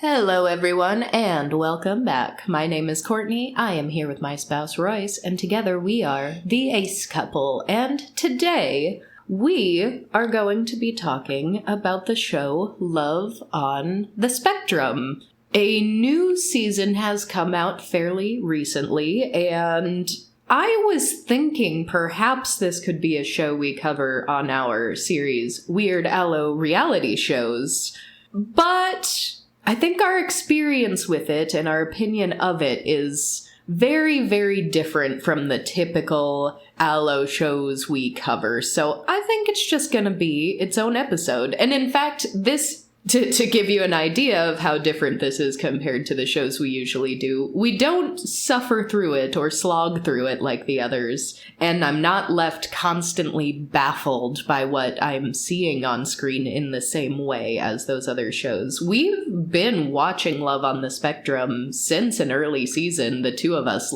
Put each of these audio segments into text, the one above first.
Hello everyone, and welcome back. My name is Courtney, I am here with my spouse Royce, and together we are the Ace Couple, and today we are going to be talking about the show Love on the Spectrum. A new season has come out fairly recently, and I was thinking perhaps this could be a show we cover on our series, Weird Allo Reality Shows, but I think our experience with it and our opinion of it is very, very different from the typical Allo shows we cover. So I think it's just going to be its own episode. And in fact, this, to give you an idea of how different this is compared to the shows we usually do, we don't suffer through it or slog through it like the others. And I'm not left constantly baffled by what I'm seeing on screen in the same way as those other shows. We've been watching Love on the Spectrum since an early season, the two of us,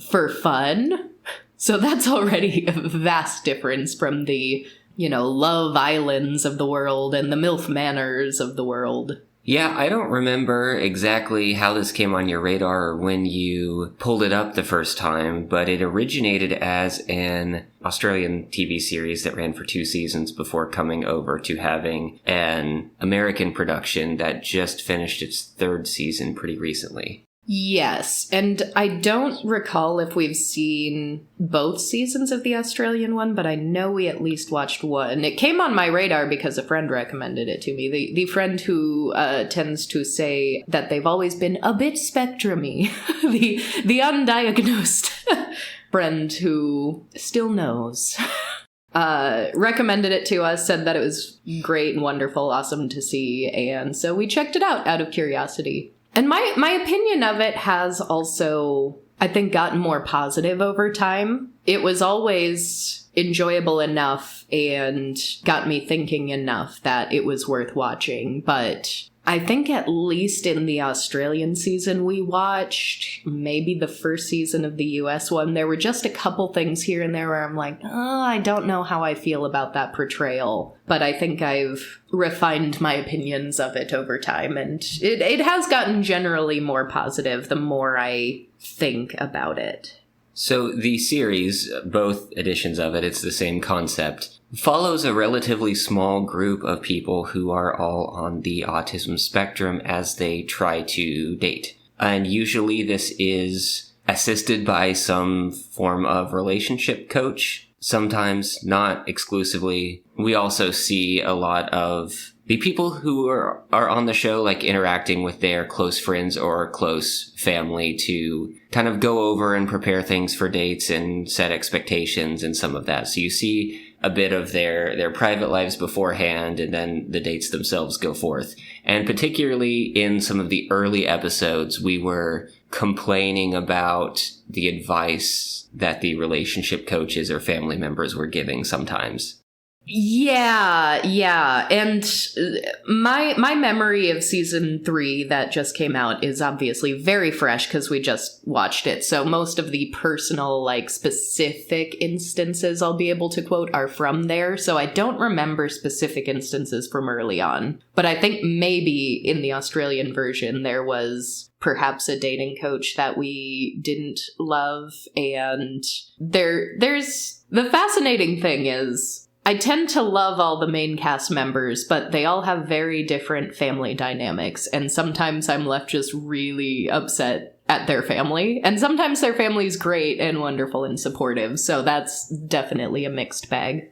for fun. So that's already a vast difference from the Love Islands of the world and the MILF Manors of the world. Yeah, I don't remember exactly how this came on your radar or when you pulled it up the first time, but it originated as an Australian TV series that ran for 2 seasons before coming over to having an American production that just finished its 3rd season pretty recently. Yes, and I don't recall if we've seen both seasons of the Australian one, but I know we at least watched one. It came on my radar because a friend recommended it to me. The friend who tends to say that they've always been a bit spectrum-y. the undiagnosed friend who still knows. Recommended it to us, said that it was great and wonderful, awesome to see, and so we checked it out of curiosity. And my opinion of it has also, I think, gotten more positive over time. It was always enjoyable enough and got me thinking enough that it was worth watching. But I think at least in the Australian season we watched, maybe the first season of the US one, there were just a couple things here and there where I'm like, I don't know how I feel about that portrayal. But I think I've refined my opinions of it over time, and it has gotten generally more positive the more I think about it. So the series, both editions of it, it's the same concept, follows a relatively small group of people who are all on the autism spectrum as they try to date. And usually this is assisted by some form of relationship coach, sometimes not exclusively. We also see a lot of the people who are on the show, interacting with their close friends or close family to kind of go over and prepare things for dates and set expectations and some of that. So you see a bit of their private lives beforehand, and then the dates themselves go forth. And particularly in some of the early episodes, we were complaining about the advice that the relationship coaches or family members were giving sometimes. Yeah. And my memory of season 3 that just came out is obviously very fresh because we just watched it. So most of the personal, specific instances I'll be able to quote are from there. So I don't remember specific instances from early on. But I think maybe in the Australian version there was perhaps a dating coach that we didn't love. And there's the fascinating thing is, I tend to love all the main cast members, but they all have very different family dynamics, and sometimes I'm left just really upset at their family, and sometimes their family's great and wonderful and supportive, so that's definitely a mixed bag.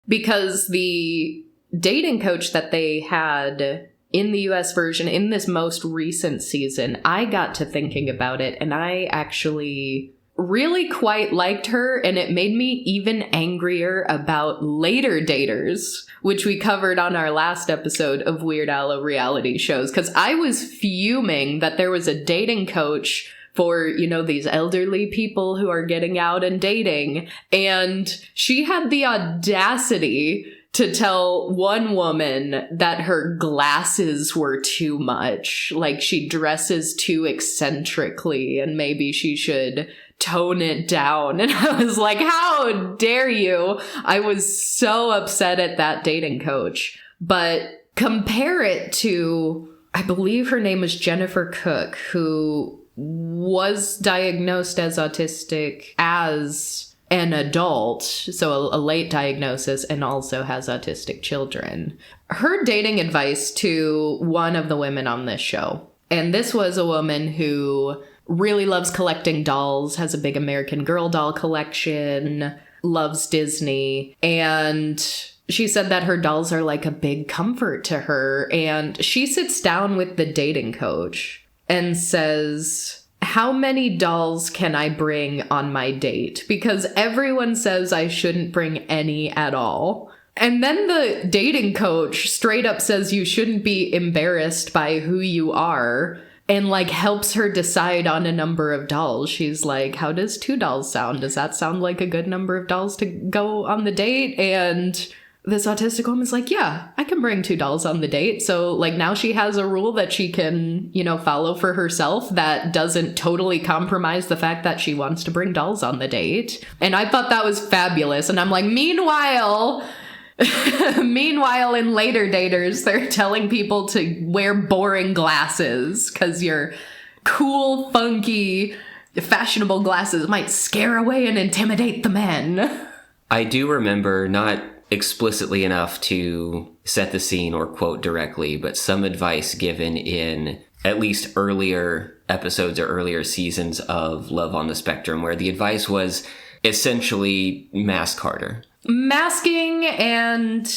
Because the dating coach that they had in the US version, in this most recent season, I got to thinking about it, and I actually really quite liked her, and it made me even angrier about later daters, which we covered on our last episode of Weird Allo Reality Shows, because I was fuming that there was a dating coach for, these elderly people who are getting out and dating, and she had the audacity to tell one woman that her glasses were too much, she dresses too eccentrically, and maybe she should tone it down. And I was like, how dare you? I was so upset at that dating coach. But compare it to I believe her name was Jennifer Cook, who was diagnosed as autistic as an adult, so a late diagnosis, and also has autistic children. Her dating advice to one of the women on this show, and this was a woman who really loves collecting dolls, has a big American Girl doll collection, loves Disney, and she said that her dolls are like a big comfort to her. And she sits down with the dating coach and says, how many dolls can I bring on my date? Because everyone says I shouldn't bring any at all. And then the dating coach straight up says you shouldn't be embarrassed by who you are, and like helps her decide on a number of dolls. She's like, how does 2 dolls sound? Does that sound like a good number of dolls to go on the date? And this autistic woman's like, yeah, I can bring 2 dolls on the date. So like now she has a rule that she can, follow for herself that doesn't totally compromise the fact that she wants to bring dolls on the date. And I thought that was fabulous. And I'm like, meanwhile, in Later Daters, they're telling people to wear boring glasses because your cool, funky, fashionable glasses might scare away and intimidate the men. I do remember, not explicitly enough to set the scene or quote directly, but some advice given in at least earlier episodes or earlier seasons of Love on the Spectrum, where the advice was essentially mask harder. Masking, and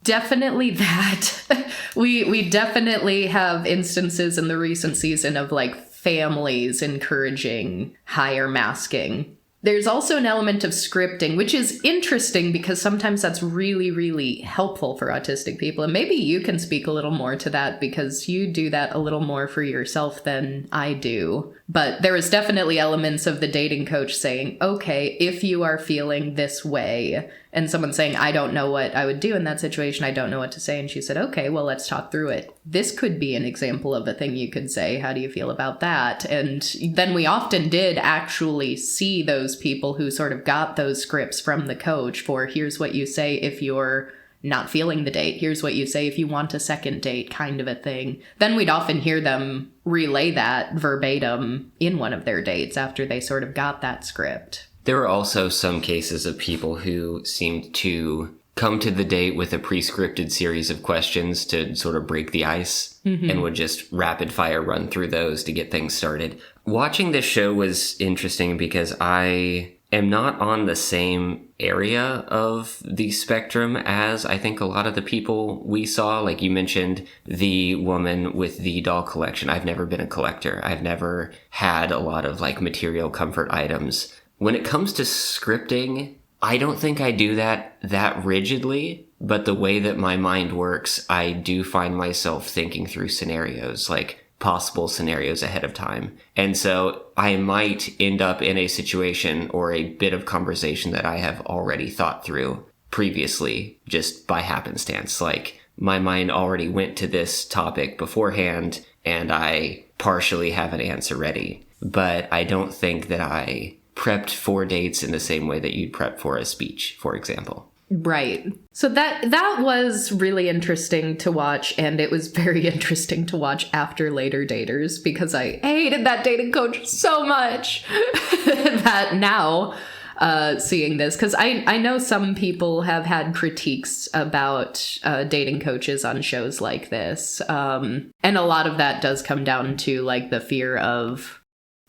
definitely that. We definitely have instances in the recent season of like families encouraging higher masking. There's also an element of scripting, which is interesting because sometimes that's really, really helpful for autistic people. And maybe you can speak a little more to that because you do that a little more for yourself than I do. But there is definitely elements of the dating coach saying, okay, if you are feeling this way, and someone saying, I don't know what I would do in that situation, I don't know what to say. And she said, okay, well, let's talk through it. This could be an example of a thing you could say. How do you feel about that? And then we often did actually see those people who sort of got those scripts from the coach for here's what you say if you're not feeling the date. Here's what you say if you want a second date, kind of a thing. Then we'd often hear them relay that verbatim in one of their dates after they sort of got that script. There were also some cases of people who seemed to come to the date with a pre-scripted series of questions to sort of break the ice, and would just rapid fire run through those to get things started. Watching this show was interesting because I am not on the same area of the spectrum as I think a lot of the people we saw. Like you mentioned, the woman with the doll collection. I've never been a collector. I've never had a lot of like material comfort items. When it comes to scripting, I don't think I do that rigidly, but the way that my mind works, I do find myself thinking through scenarios, like possible scenarios ahead of time. And so I might end up in a situation or a bit of conversation that I have already thought through previously, just by happenstance. Like my mind already went to this topic beforehand, and I partially have an answer ready. But I don't think that I prepped for dates in the same way that you'd prep for a speech, for example. Right. So that was really interesting to watch, and it was very interesting to watch after Later Daters because I hated that dating coach so much that now seeing this, because I know some people have had critiques about dating coaches on shows like this, and a lot of that does come down to like the fear of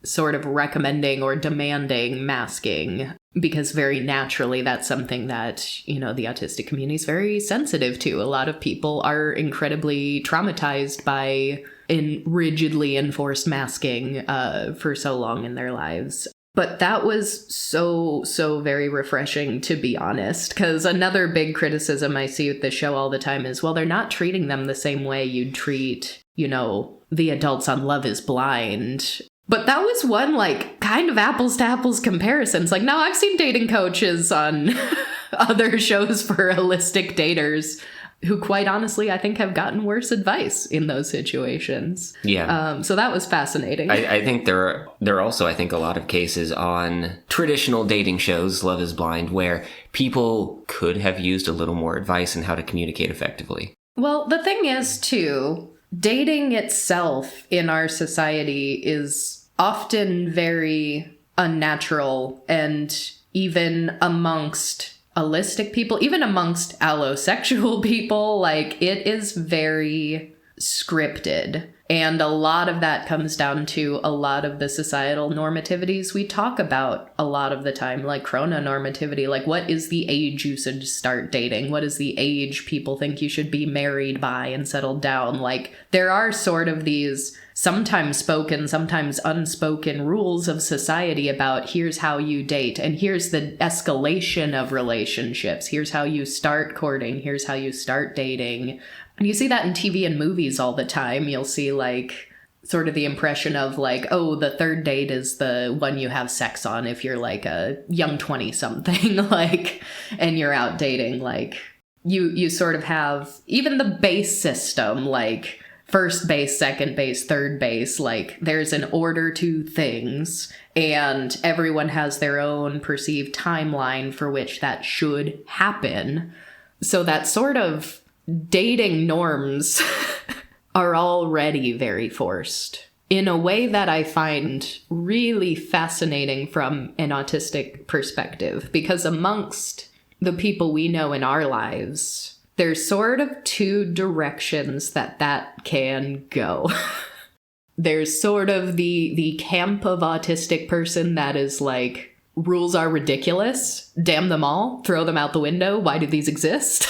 sort of recommending or demanding masking, because very naturally that's something that, the autistic community is very sensitive to. A lot of people are incredibly traumatized by rigidly enforced masking for so long in their lives. But that was so very refreshing, to be honest, because another big criticism I see with the show all the time is, well, they're not treating them the same way you'd treat, the adults on Love is Blind. But that was one, like, kind of apples to apples comparisons. Like, no, I've seen dating coaches on other shows for holistic daters who, quite honestly, I think have gotten worse advice in those situations. Yeah. So that was fascinating. I think there are also, I think, a lot of cases on traditional dating shows, Love is Blind, where people could have used a little more advice on how to communicate effectively. Well, the thing is, too, dating itself in our society is often very unnatural, and even amongst allistic people, even amongst allosexual people, like, it is very scripted. And a lot of that comes down to a lot of the societal normativities we talk about a lot of the time, like chrononormativity. Like, what is the age you should start dating? What is the age people think you should be married by and settled down? Like, there are sort of these sometimes spoken, sometimes unspoken rules of society about here's how you date, and here's the escalation of relationships. Here's how you start courting. Here's how you start dating. And you see that in TV and movies all the time. You'll see, like, sort of the impression of, like, oh, the third date is the one you have sex on if you're, like, a young 20-something, like, and you're out dating. Like, you sort of have even the base system, like, first base, second base, third base, like, there's an order to things, and everyone has their own perceived timeline for which that should happen. So that sort of dating norms are already very forced in a way that I find really fascinating from an autistic perspective, because amongst the people we know in our lives, there's sort of two directions that can go. There's sort of the camp of autistic person that is like, rules are ridiculous, damn them all, throw them out the window, why do these exist?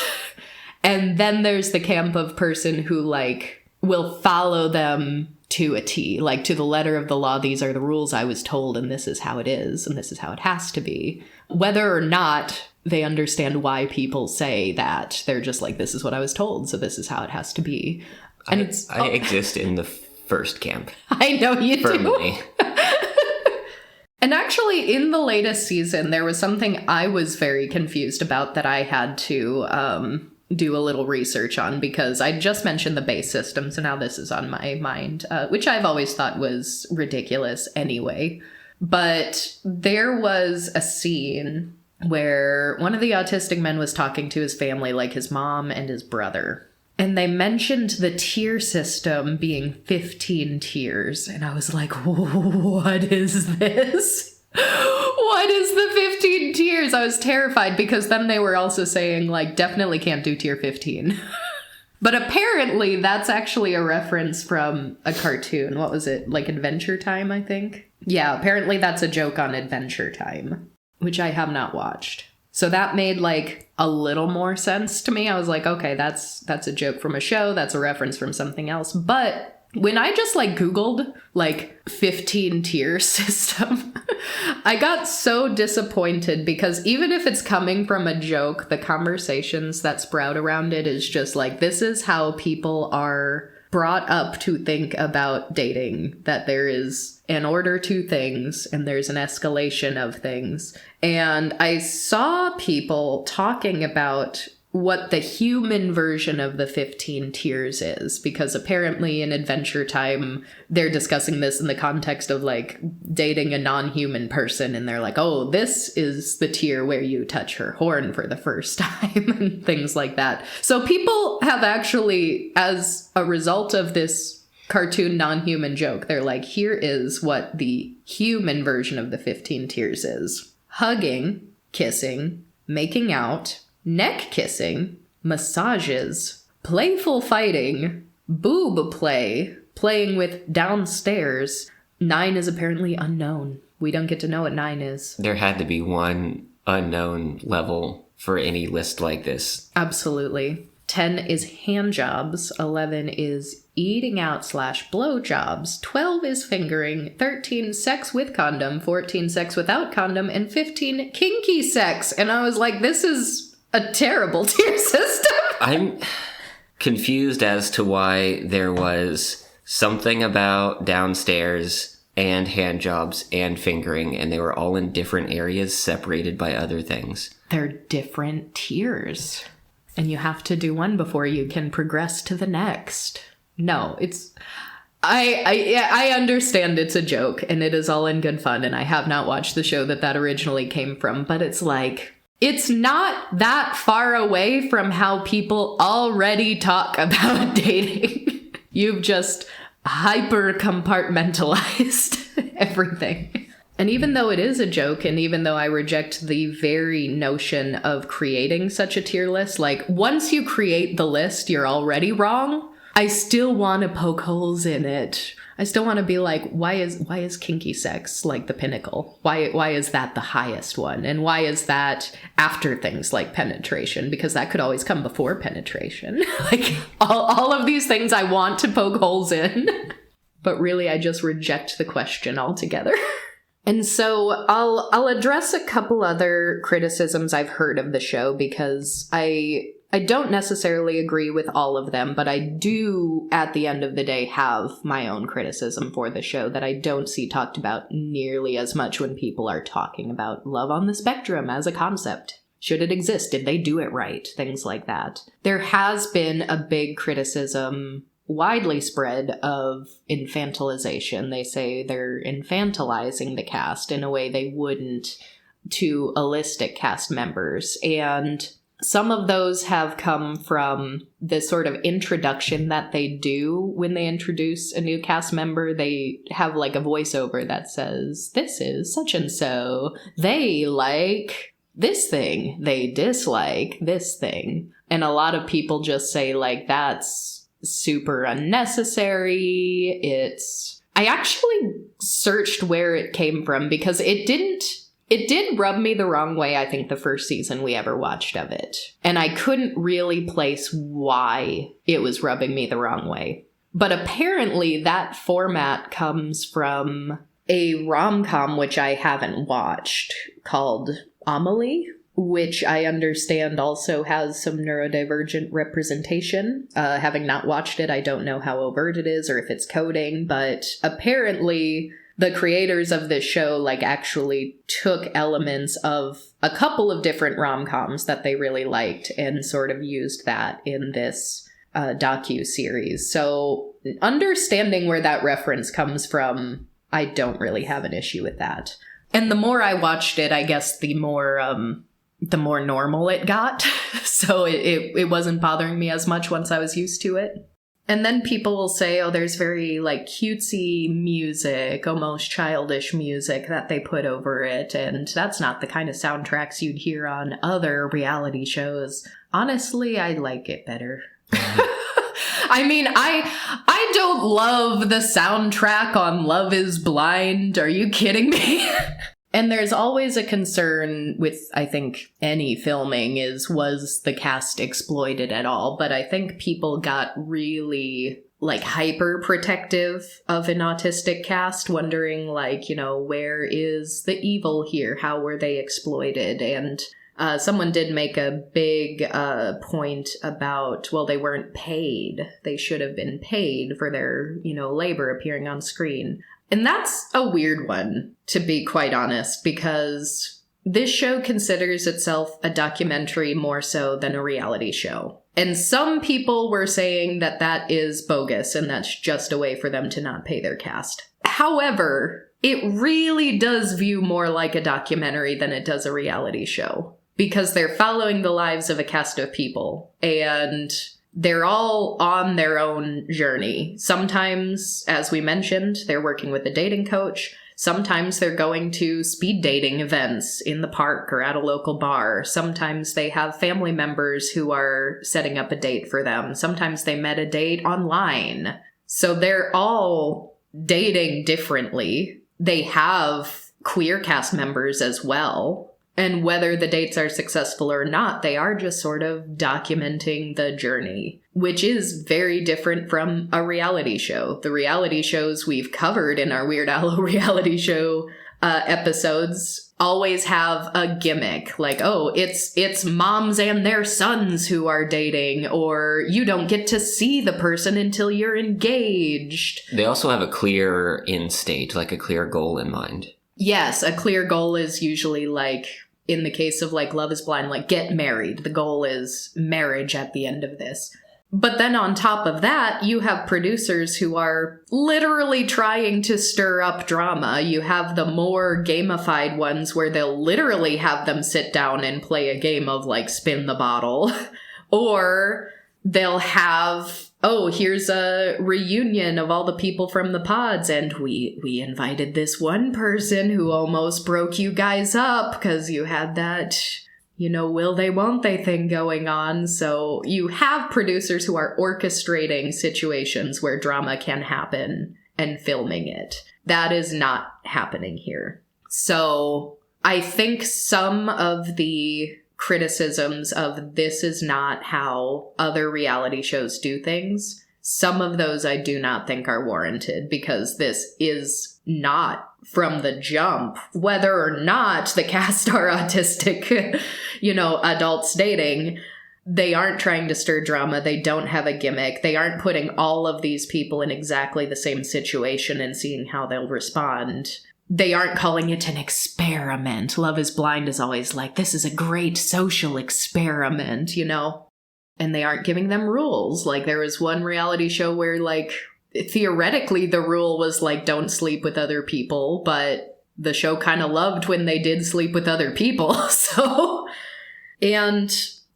And then there's the camp of person who, like, will follow them to a T, like, to the letter of the law. These are the rules I was told, and this is how it is, and this is how it has to be. Whether or not they understand why people say that, they're just like, this is what I was told, so this is how it has to be. And I exist in the first camp. I know you firmly. do. And actually, in the latest season, there was something I was very confused about that I had to do a little research on, because I just mentioned the base system, so now this is on my mind, which I've always thought was ridiculous anyway. But there was a scene where one of the autistic men was talking to his family, like his mom and his brother. And they mentioned the tier system being 15 tiers. And I was like, what is this? What is the 15 tiers? I was terrified, because then they were also saying, like, definitely can't do tier 15. But apparently that's actually a reference from a cartoon. What was it? Like Adventure Time, I think? Yeah, apparently that's a joke on Adventure Time, which I have not watched. So that made, like, a little more sense to me. I was like, okay, that's a joke from a show. That's a reference from something else. But when I just, like, Googled, like, 15 tier system, I got so disappointed, because even if it's coming from a joke, the conversations that sprout around it is just like, this is how people are brought up to think about dating, that there is an order to things and there's an escalation of things. And I saw people talking about what the human version of the 15 tiers is, because apparently in Adventure Time, they're discussing this in the context of, like, dating a non-human person, and they're like, oh, this is the tier where you touch her horn for the first time, and things like that. So people have actually, as a result of this cartoon non-human joke, they're like, here is what the human version of the 15 tiers is. Hugging, kissing, making out, neck kissing, massages, playful fighting, boob play, playing with downstairs. 9 is apparently unknown. We don't get to know what 9 is. There had to be one unknown level for any list like this. Absolutely. 10 is hand jobs. 11 is eating out / blow jobs. 12 is fingering. 13, sex with condom. 14, sex without condom. And 15, kinky sex. And I was like, this is a terrible tier system. I'm confused as to why there was something about downstairs and hand jobs and fingering, and they were all in different areas separated by other things. They're different tiers, and you have to do one before you can progress to the next. No, it's... I understand it's a joke, and it is all in good fun, and I have not watched the show that originally came from, but it's like... It's not that far away from how people already talk about dating. You've just hyper compartmentalized everything. And even though it is a joke, and even though I reject the very notion of creating such a tier list, like, once you create the list, you're already wrong. I still want to poke holes in it. I still want to be like, why is kinky sex like the pinnacle? Why is that the highest one? And why is that after things like penetration? Because that could always come before penetration. Like, all of these things I want to poke holes in. But really, I just reject the question altogether. And so I'll address a couple other criticisms I've heard of the show, because I don't necessarily agree with all of them, but I do, at the end of the day, have my own criticism for the show that I don't see talked about nearly as much when people are talking about love on the spectrum as a concept. Should it exist? Did they do it right? Things like that. There has been a big criticism, widely spread, of infantilization. They say they're infantilizing the cast in a way they wouldn't to allistic cast members. And some of those have come from the sort of introduction that they do when they introduce a new cast member. They have like a voiceover that says, this is such and so. They like this thing. They dislike this thing. And a lot of people just say, like, that's super unnecessary. I actually searched where it came from, because it did rub me the wrong way, I think, the first season we ever watched of it. And I couldn't really place why it was rubbing me the wrong way. But apparently that format comes from a rom-com, which I haven't watched, called Amelie, which I understand also has some neurodivergent representation. Having not watched it, I don't know how overt it is or if it's coding, but apparently the creators of this show, like, actually took elements of a couple of different rom-coms that they really liked and sort of used that in this docu-series. So understanding where that reference comes from, I don't really have an issue with that. And the more I watched it, I guess the more normal it got. So it wasn't bothering me as much once I was used to it. And then people will say, oh, there's very, like, cutesy music, almost childish music that they put over it, and that's not the kind of soundtracks you'd hear on other reality shows. Honestly, I like it better. I mean, I don't love the soundtrack on Love is Blind. Are you kidding me? And there's always a concern with, I think, any filming was the cast exploited at all? But I think people got really, like, hyper protective of an autistic cast, wondering, like, you know, where is the evil here? How were they exploited? And someone did make a big point about, well, they weren't paid. They should have been paid for their, you know, labor appearing on screen. And that's a weird one, to be quite honest, because this show considers itself a documentary more so than a reality show. And some people were saying that that is bogus and that's just a way for them to not pay their cast. However, it really does view more like a documentary than it does a reality show, because they're following the lives of a cast of people, and they're all on their own journey. Sometimes, as we mentioned, they're working with a dating coach. Sometimes they're going to speed dating events in the park or at a local bar. Sometimes they have family members who are setting up a date for them. Sometimes they met a date online. So they're all dating differently. They have queer cast members as well. And whether the dates are successful or not, they are just sort of documenting the journey, which is very different from a reality show. The reality shows we've covered in our Weird Al reality show episodes always have a gimmick, like, oh, it's moms and their sons who are dating, or you don't get to see the person until you're engaged. They also have a clear end state, like a clear goal in mind. Yes, a clear goal is usually, like, in the case of, like, Love is Blind, like, get married. The goal is marriage at the end of this. But then on top of that, you have producers who are literally trying to stir up drama. You have the more gamified ones where they'll literally have them sit down and play a game of, like, spin the bottle. Or they'll have oh, here's a reunion of all the people from the pods, and we invited this one person who almost broke you guys up because you had that, will they, won't they thing going on. So you have producers who are orchestrating situations where drama can happen and filming it. That is not happening here. So I think some of the criticisms of this is not how other reality shows do things, some of those I do not think are warranted, because this is not from the jump, whether or not the cast are autistic, adults dating. They aren't trying to stir drama. They don't have a gimmick. They aren't putting all of these people in exactly the same situation and seeing how they'll respond. They aren't calling it an experiment. Love is Blind is always like, this is a great social experiment, And they aren't giving them rules. Like, there was one reality show where, like, theoretically the rule was, like, don't sleep with other people, but the show kind of loved when they did sleep with other people, so... And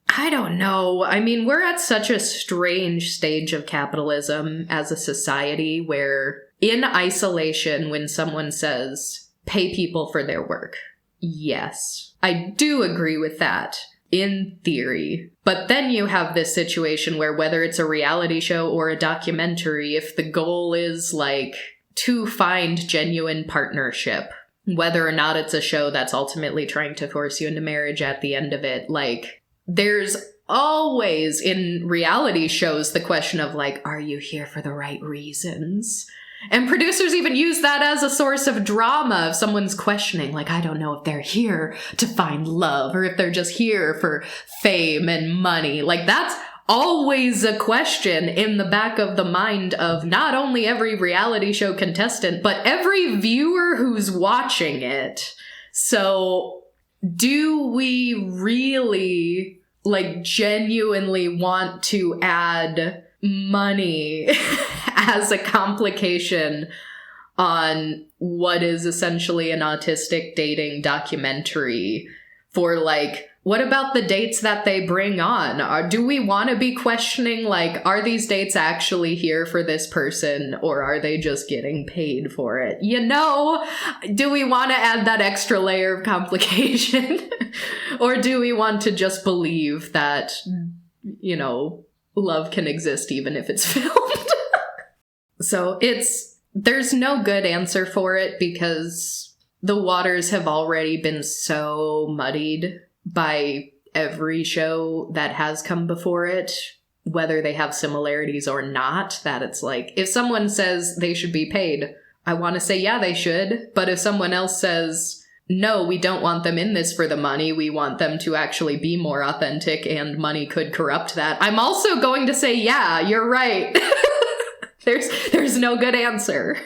I don't know. I mean, we're at such a strange stage of capitalism as a society where, in isolation, when someone says, pay people for their work, yes, I do agree with that, in theory. But then you have this situation where, whether it's a reality show or a documentary, if the goal is, like, to find genuine partnership, whether or not it's a show that's ultimately trying to force you into marriage at the end of it, like, there's always in reality shows the question of, like, are you here for the right reasons? And producers even use that as a source of drama if someone's questioning, like, I don't know if they're here to find love or if they're just here for fame and money. Like, that's always a question in the back of the mind of not only every reality show contestant, but every viewer who's watching it. So do we really, like, genuinely want to add money as a complication on what is essentially an autistic dating documentary for, like, what about the dates that they bring on? Do we want to be questioning, like, are these dates actually here for this person, or are they just getting paid for it? Do we want to add that extra layer of complication? Or do we want to just believe that, love can exist even if it's filmed? So there's no good answer for it, because the waters have already been so muddied by every show that has come before it, whether they have similarities or not, that it's like, if someone says they should be paid, I want to say, yeah, they should. But if someone else says, no, we don't want them in this for the money, we want them to actually be more authentic and money could corrupt that, I'm also going to say, yeah, you're right. There's no good answer.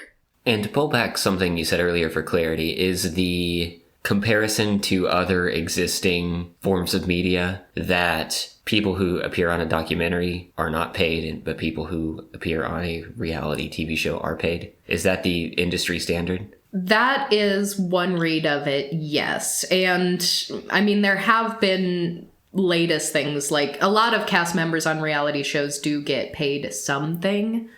And to pull back something you said earlier for clarity, is the comparison to other existing forms of media that people who appear on a documentary are not paid, but people who appear on a reality TV show are paid. Is that the industry standard? That is one read of it, yes. And I mean, there have been latest things, like a lot of cast members on reality shows do get paid something,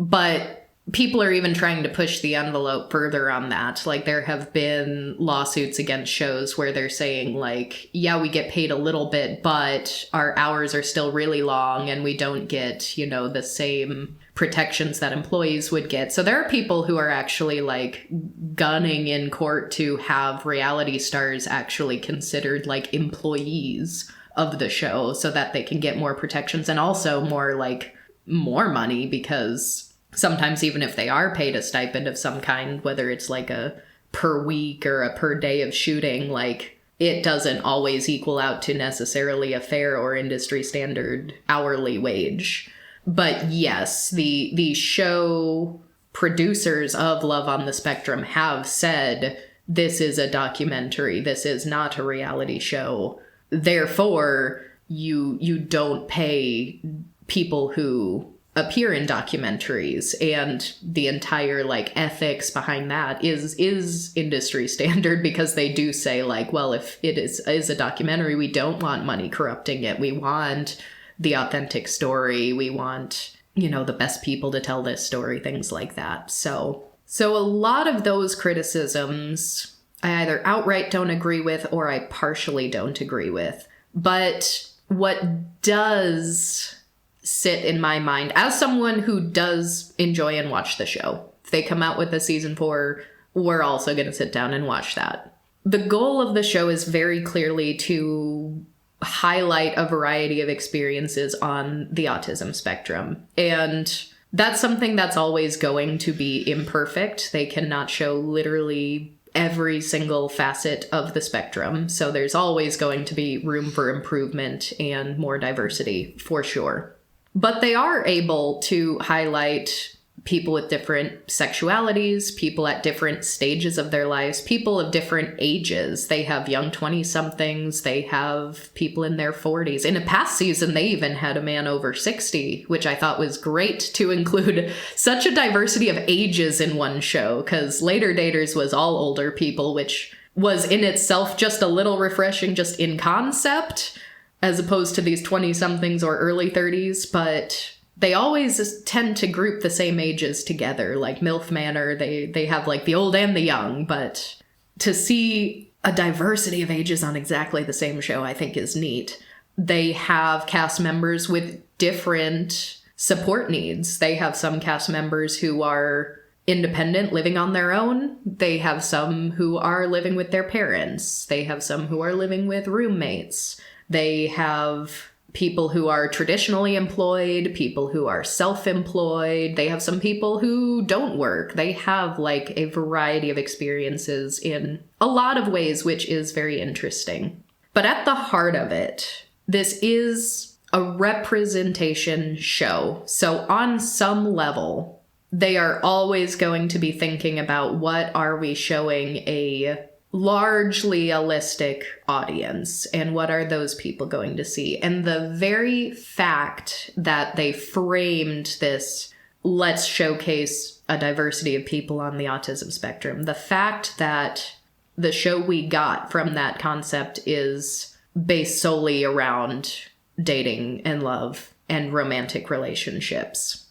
but people are even trying to push the envelope further on that. Like, there have been lawsuits against shows where they're saying, like, yeah, we get paid a little bit, but our hours are still really long and we don't get, the same protections that employees would get. So there are people who are actually, like, gunning in court to have reality stars actually considered, like, employees of the show so that they can get more protections and also more money, because sometimes even if they are paid a stipend of some kind, whether it's like a per week or a per day of shooting, like, it doesn't always equal out to necessarily a fair or industry standard hourly wage. But yes, the show producers of Love on the Spectrum have said, this is a documentary, this is not a reality show. Therefore, you don't pay people who appear in documentaries, and the entire, like, ethics behind that is industry standard, because they do say, like, well, if it is a documentary, we don't want money corrupting it. We want the authentic story. We want the best people to tell this story, things like that. So a lot of those criticisms I either outright don't agree with or I partially don't agree with. But what does sit in my mind, as someone who does enjoy and watch the show, if they come out with a season 4, we're also going to sit down and watch that. The goal of the show is very clearly to highlight a variety of experiences on the autism spectrum. And that's something that's always going to be imperfect. They cannot show literally every single facet of the spectrum. So there's always going to be room for improvement and more diversity, for sure. But they are able to highlight people with different sexualities, people at different stages of their lives, people of different ages. They have young 20-somethings, they have people in their 40s. In a past season, they even had a man over 60, which I thought was great to include such a diversity of ages in one show, because Later Daters was all older people, which was in itself just a little refreshing just in concept, as opposed to these 20-somethings or early 30s, but they always tend to group the same ages together, like MILF Manor. They have like the old and the young, but to see a diversity of ages on exactly the same show, I think is neat. They have cast members with different support needs. They have some cast members who are independent, living on their own. They have some who are living with their parents. They have some who are living with roommates. They have people who are traditionally employed, people who are self-employed. They have some people who don't work. They have like a variety of experiences in a lot of ways, which is very interesting. But at the heart of it, this is a representation show. So on some level, they are always going to be thinking about what are we showing a largely holistic audience, and what are those people going to see? And the very fact that they framed this, let's showcase a diversity of people on the autism spectrum, the fact that the show we got from that concept is based solely around dating and love and romantic relationships.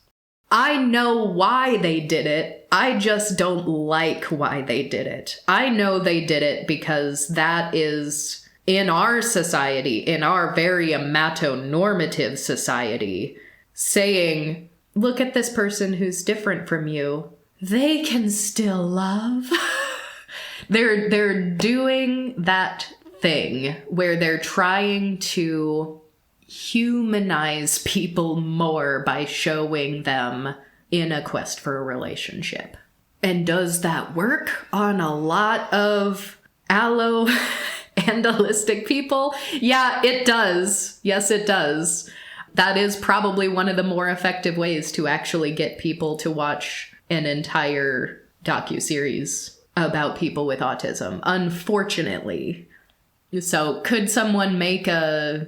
I know why they did it. I just don't like why they did it. I know they did it because that is, in our society, in our very amatonormative society, saying, look at this person who's different from you. They can still love. They're doing that thing where they're trying to humanize people more by showing them in a quest for a relationship. And does that work on a lot of allo and holistic people? Yeah, it does. Yes, it does. That is probably one of the more effective ways to actually get people to watch an entire docuseries about people with autism, unfortunately. So could someone make a,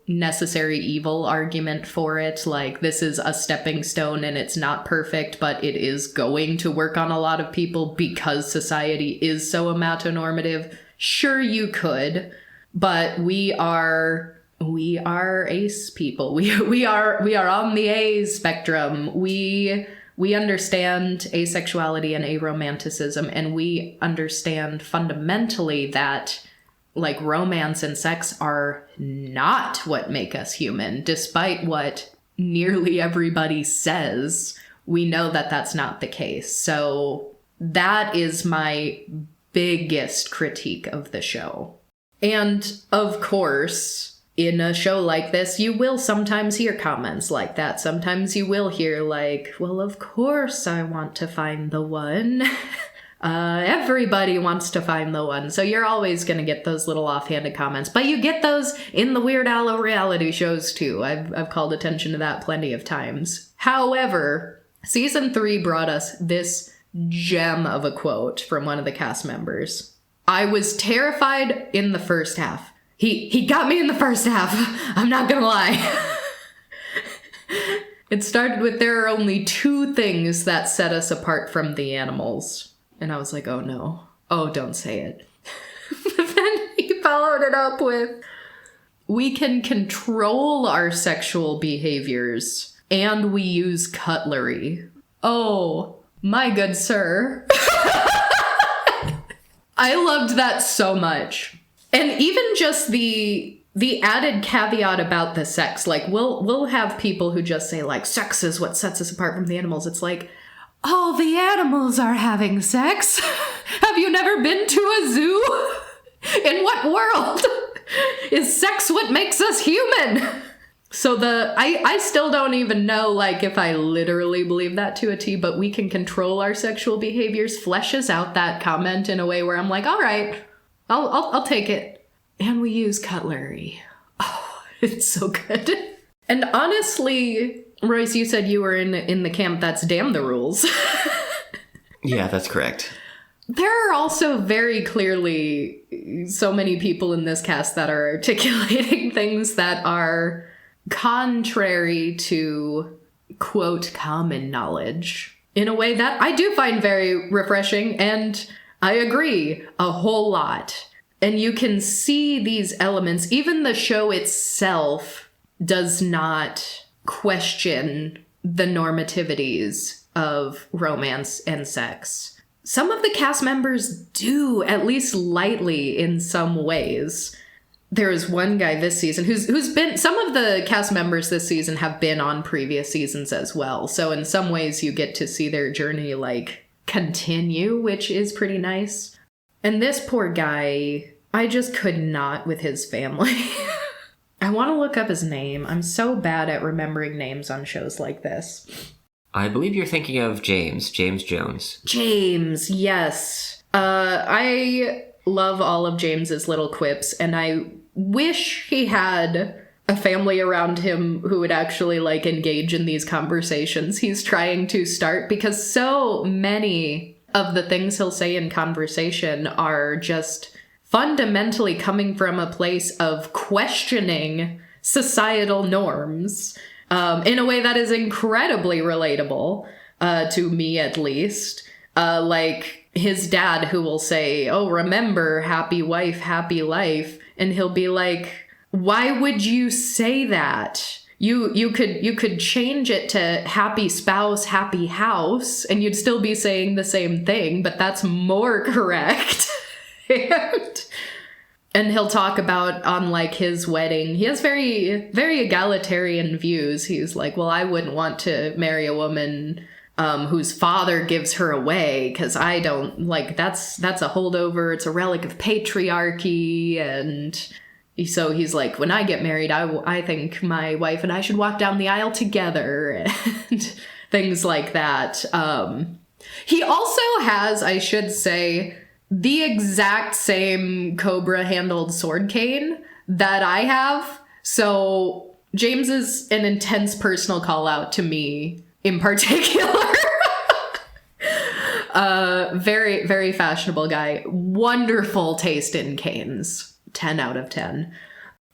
necessary evil argument for it? Like, this is a stepping stone and it's not perfect, but it is going to work on a lot of people because society is so amatonormative. Sure, you could, but we are ace people. We are on the A spectrum. We understand asexuality and aromanticism, and we understand fundamentally that like romance and sex are not what make us human, despite what nearly everybody says. We know that that's not the case. So that is my biggest critique of the show. And of course, in a show like this, you will sometimes hear comments like that. Sometimes you will hear like, well, of course I want to find the one. Everybody wants to find the one. So you're always going to get those little offhanded comments. But you get those in the Weird Al reality shows too. I've called attention to that plenty of times. However, season 3 brought us this gem of a quote from one of the cast members. I was terrified in the first half. He got me in the first half. I'm not gonna lie. It started with, there are only 2 things that set us apart from the animals. And I was like, oh no. Oh, don't say it. But then he followed it up with, we can control our sexual behaviors and we use cutlery. Oh, my good sir. I loved that so much. And even just the added caveat about the sex, like we'll have people who just say like sex is what sets us apart from the animals. It's like, all the animals are having sex. Have you never been to a zoo? In what world is sex what makes us human? So I still don't even know like if I literally believe that to a T, but we can control our sexual behaviors fleshes out that comment in a way where I'm like, all right, I'll take it. And we use cutlery. Oh, it's so good. And honestly, Royce, you said you were in the camp that's damn the rules. Yeah, that's correct. There are also very clearly so many people in this cast that are articulating things that are contrary to, quote, common knowledge in a way that I do find very refreshing, and I agree a whole lot. And you can see these elements. Even the show itself does not question the normativities of romance and sex. Some of the cast members do, at least lightly in some ways. There is one guy this season who's been, some of the cast members this season have been on previous seasons as well. So in some ways you get to see their journey like continue, which is pretty nice. And this poor guy, I just could not with his family. I want to look up his name. I'm so bad at remembering names on shows like this. I believe you're thinking of James Jones. James, yes. I love all of James's little quips, and I wish he had a family around him who would actually like engage in these conversations he's trying to start, because so many of the things he'll say in conversation are just fundamentally coming from a place of questioning societal norms in a way that is incredibly relatable, to me at least. Like his dad who will say, oh, remember, happy wife, happy life. And he'll be like, why would you say that? You could change it to happy spouse, happy house, and you'd still be saying the same thing, but that's more correct. And he'll talk about on like his wedding. He has very, very egalitarian views. He's like, well, I wouldn't want to marry a woman whose father gives her away, because I don't like, that's a holdover. It's a relic of patriarchy. And so he's like, when I get married, I think my wife and I should walk down the aisle together and things like that. He also has, I should say, the exact same Cobra-handled sword cane that I have. So James is an intense personal call-out to me in particular. Very, very fashionable guy. Wonderful taste in canes. 10 out of 10.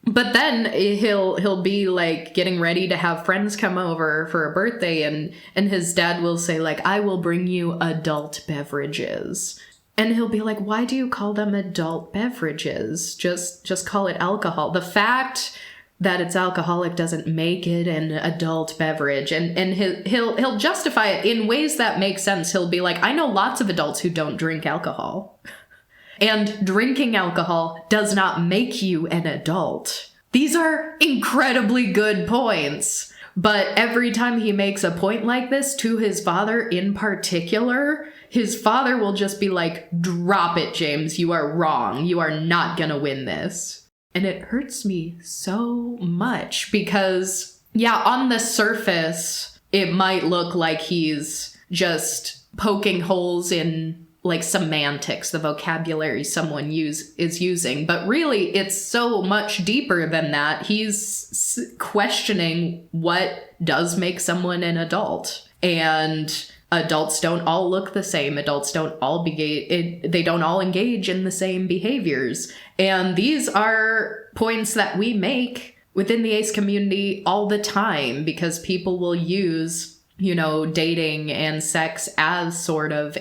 But then he'll be like getting ready to have friends come over for a birthday, and his dad will say like, I will bring you adult beverages. And he'll be like, why do you call them adult beverages? Just call it alcohol. The fact that it's alcoholic doesn't make it an adult beverage. And he'll justify it in ways that make sense. He'll be like, I know lots of adults who don't drink alcohol. And drinking alcohol does not make you an adult. These are incredibly good points. But every time he makes a point like this to his father in particular, his father will just be like, drop it, James. You are wrong. You are not gonna win this. And it hurts me so much because, yeah, on the surface, it might look like he's just poking holes in like semantics, the vocabulary someone is using. But really, it's so much deeper than that. He's questioning what does make someone an adult. And adults don't all look the same. Adults don't all they don't all engage in the same behaviors. And these are points that we make within the ace community all the time, because people will use, dating and sex as sort of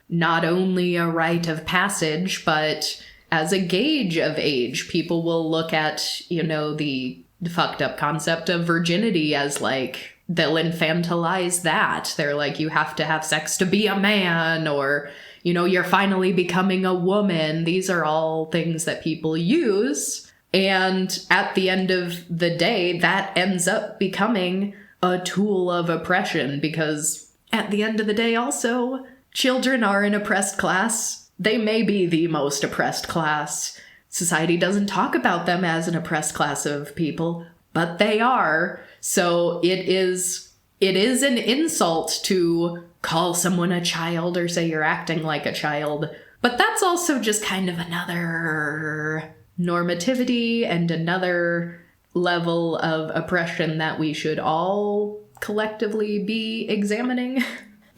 not only a rite of passage, but as a gauge of age. People will look at, the fucked up concept of virginity as like they'll infantilize that. They're like, you have to have sex to be a man, or, you know, you're finally becoming a woman. These are all things that people use. And at the end of the day, that ends up becoming a tool of oppression, because at the end of the day also, children are an oppressed class. They may be the most oppressed class. Society doesn't talk about them as an oppressed class of people, but they are. So it is an insult to call someone a child or say you're acting like a child. But that's also just kind of another normativity and another level of oppression that we should all collectively be examining.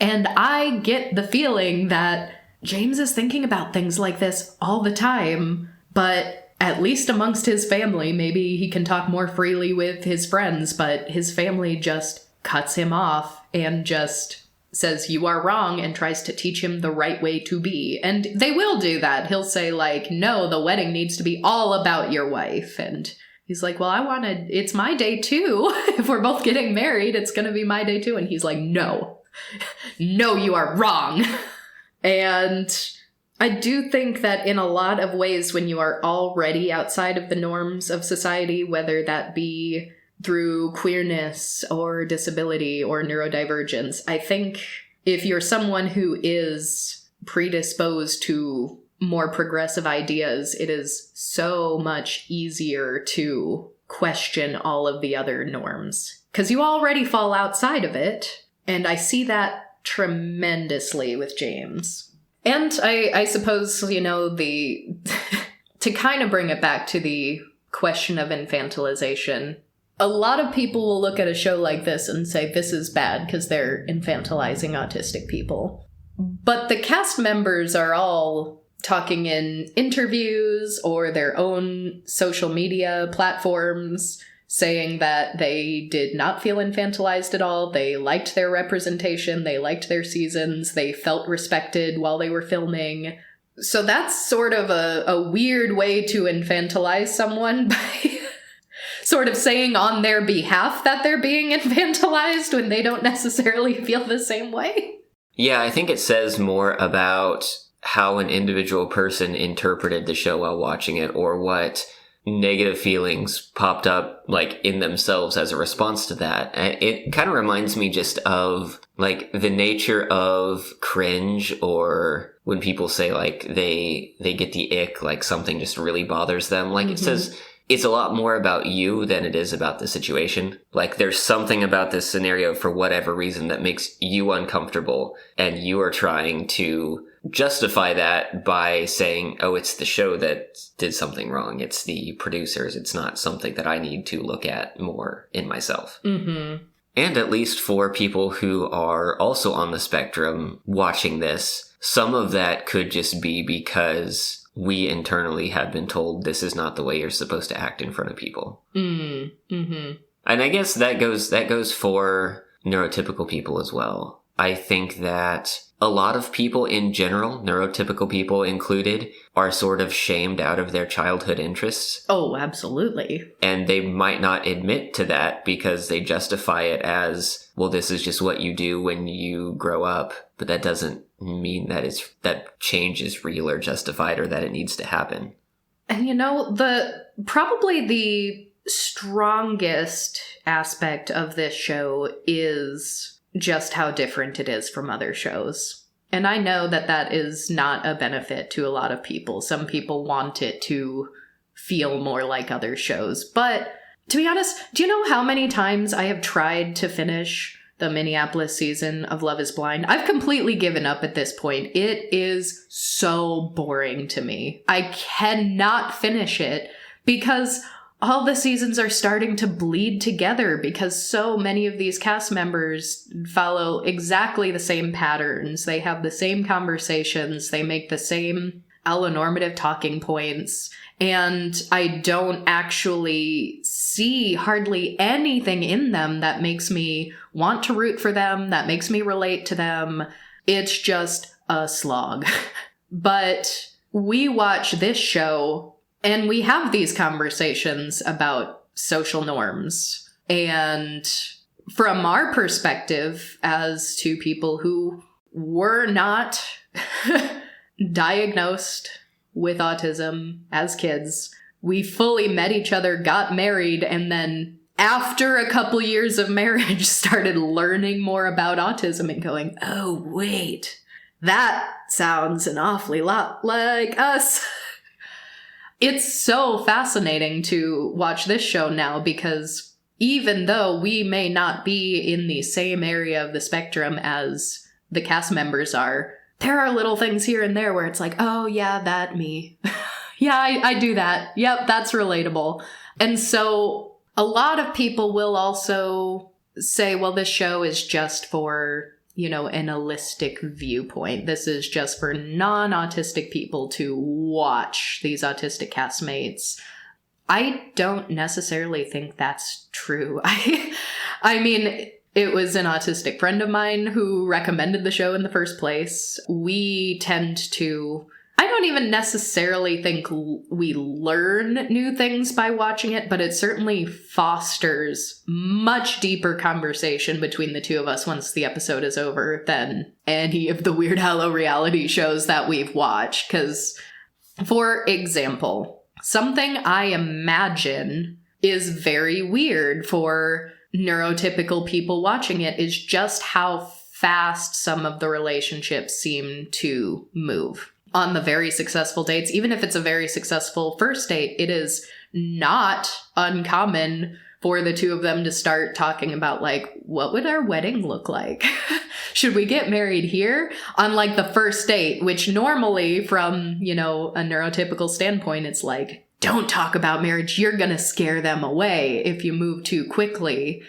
And I get the feeling that James is thinking about things like this all the time, but at least amongst his family, maybe he can talk more freely with his friends, but his family just cuts him off and just says, you are wrong, and tries to teach him the right way to be. And they will do that. He'll say, like, no, the wedding needs to be all about your wife. And he's like, well, it's my day too. If we're both getting married, it's going to be my day too. And he's like, no, you are wrong. And I do think that in a lot of ways, when you are already outside of the norms of society, whether that be through queerness or disability or neurodivergence, I think if you're someone who is predisposed to more progressive ideas, it is so much easier to question all of the other norms, because you already fall outside of it. And I see that tremendously with James. And I suppose, you know, to kind of bring it back to the question of infantilization, a lot of people will look at a show like this and say this is bad because they're infantilizing autistic people. But the cast members are all talking in interviews or their own social media platforms, saying that they did not feel infantilized at all. They liked their representation. They liked their seasons. They felt respected while they were filming. So that's sort of a weird way to infantilize someone by sort of saying on their behalf that they're being infantilized when they don't necessarily feel the same way. Yeah, I think it says more about how an individual person interpreted the show while watching it, or what negative feelings popped up like in themselves as a response to that. It kind of reminds me just of like the nature of cringe, or when people say like they get the ick, like something just really bothers them. Like it says it's a lot more about you than it is about the situation. Like there's something about this scenario for whatever reason that makes you uncomfortable, and you are trying to justify that by saying, oh, it's the show that did something wrong. It's the producers. It's not something that I need to look at more in myself. Mm-hmm. And at least for people who are also on the spectrum watching this, some of that could just be because we internally have been told this is not the way you're supposed to act in front of people. Mm-hmm. And I guess that goes for neurotypical people as well. I think that a lot of people in general, neurotypical people included, are sort of shamed out of their childhood interests. Oh, absolutely. And they might not admit to that because they justify it as, well, this is just what you do when you grow up. But that doesn't mean that change is real or justified, or that it needs to happen. And you know, probably the strongest aspect of this show is just how different it is from other shows. And I know that is not a benefit to a lot of people. Some people want it to feel more like other shows. But to be honest, do you know how many times I have tried to finish the Minneapolis season of Love is Blind? I've completely given up at this point. It is so boring to me. I cannot finish it because all the seasons are starting to bleed together, because so many of these cast members follow exactly the same patterns. They have the same conversations. They make the same allonormative talking points. And I don't actually see hardly anything in them that makes me want to root for them, that makes me relate to them. It's just a slog. But we watch this show and we have these conversations about social norms and from our perspective as two people who were not diagnosed with autism as kids, we fully met each other, got married, and then after a couple years of marriage started learning more about autism and going, oh, wait, that sounds an awfully lot like us. It's so fascinating to watch this show now because even though we may not be in the same area of the spectrum as the cast members are, there are little things here and there where it's like, oh, yeah, that me. Yeah, I do that. Yep, that's relatable. And so a lot of people will also say, well, this show is just for, you know, an holistic viewpoint. This is just for non-autistic people to watch these autistic castmates. I don't necessarily think that's true. I mean, it was an autistic friend of mine who recommended the show in the first place. We tend to... I don't even necessarily think we learn new things by watching it, but it certainly fosters much deeper conversation between the two of us once the episode is over than any of the Weird Hollow reality shows that we've watched. Because, for example, something I imagine is very weird for neurotypical people watching it is just how fast some of the relationships seem to move. On the very successful dates, even if it's a very successful first date, it is not uncommon for the two of them to start talking about, like, what would our wedding look like? Should we get married here? On, like, the first date, which normally from, you know, a neurotypical standpoint, it's like, don't talk about marriage. You're gonna scare them away if you move too quickly.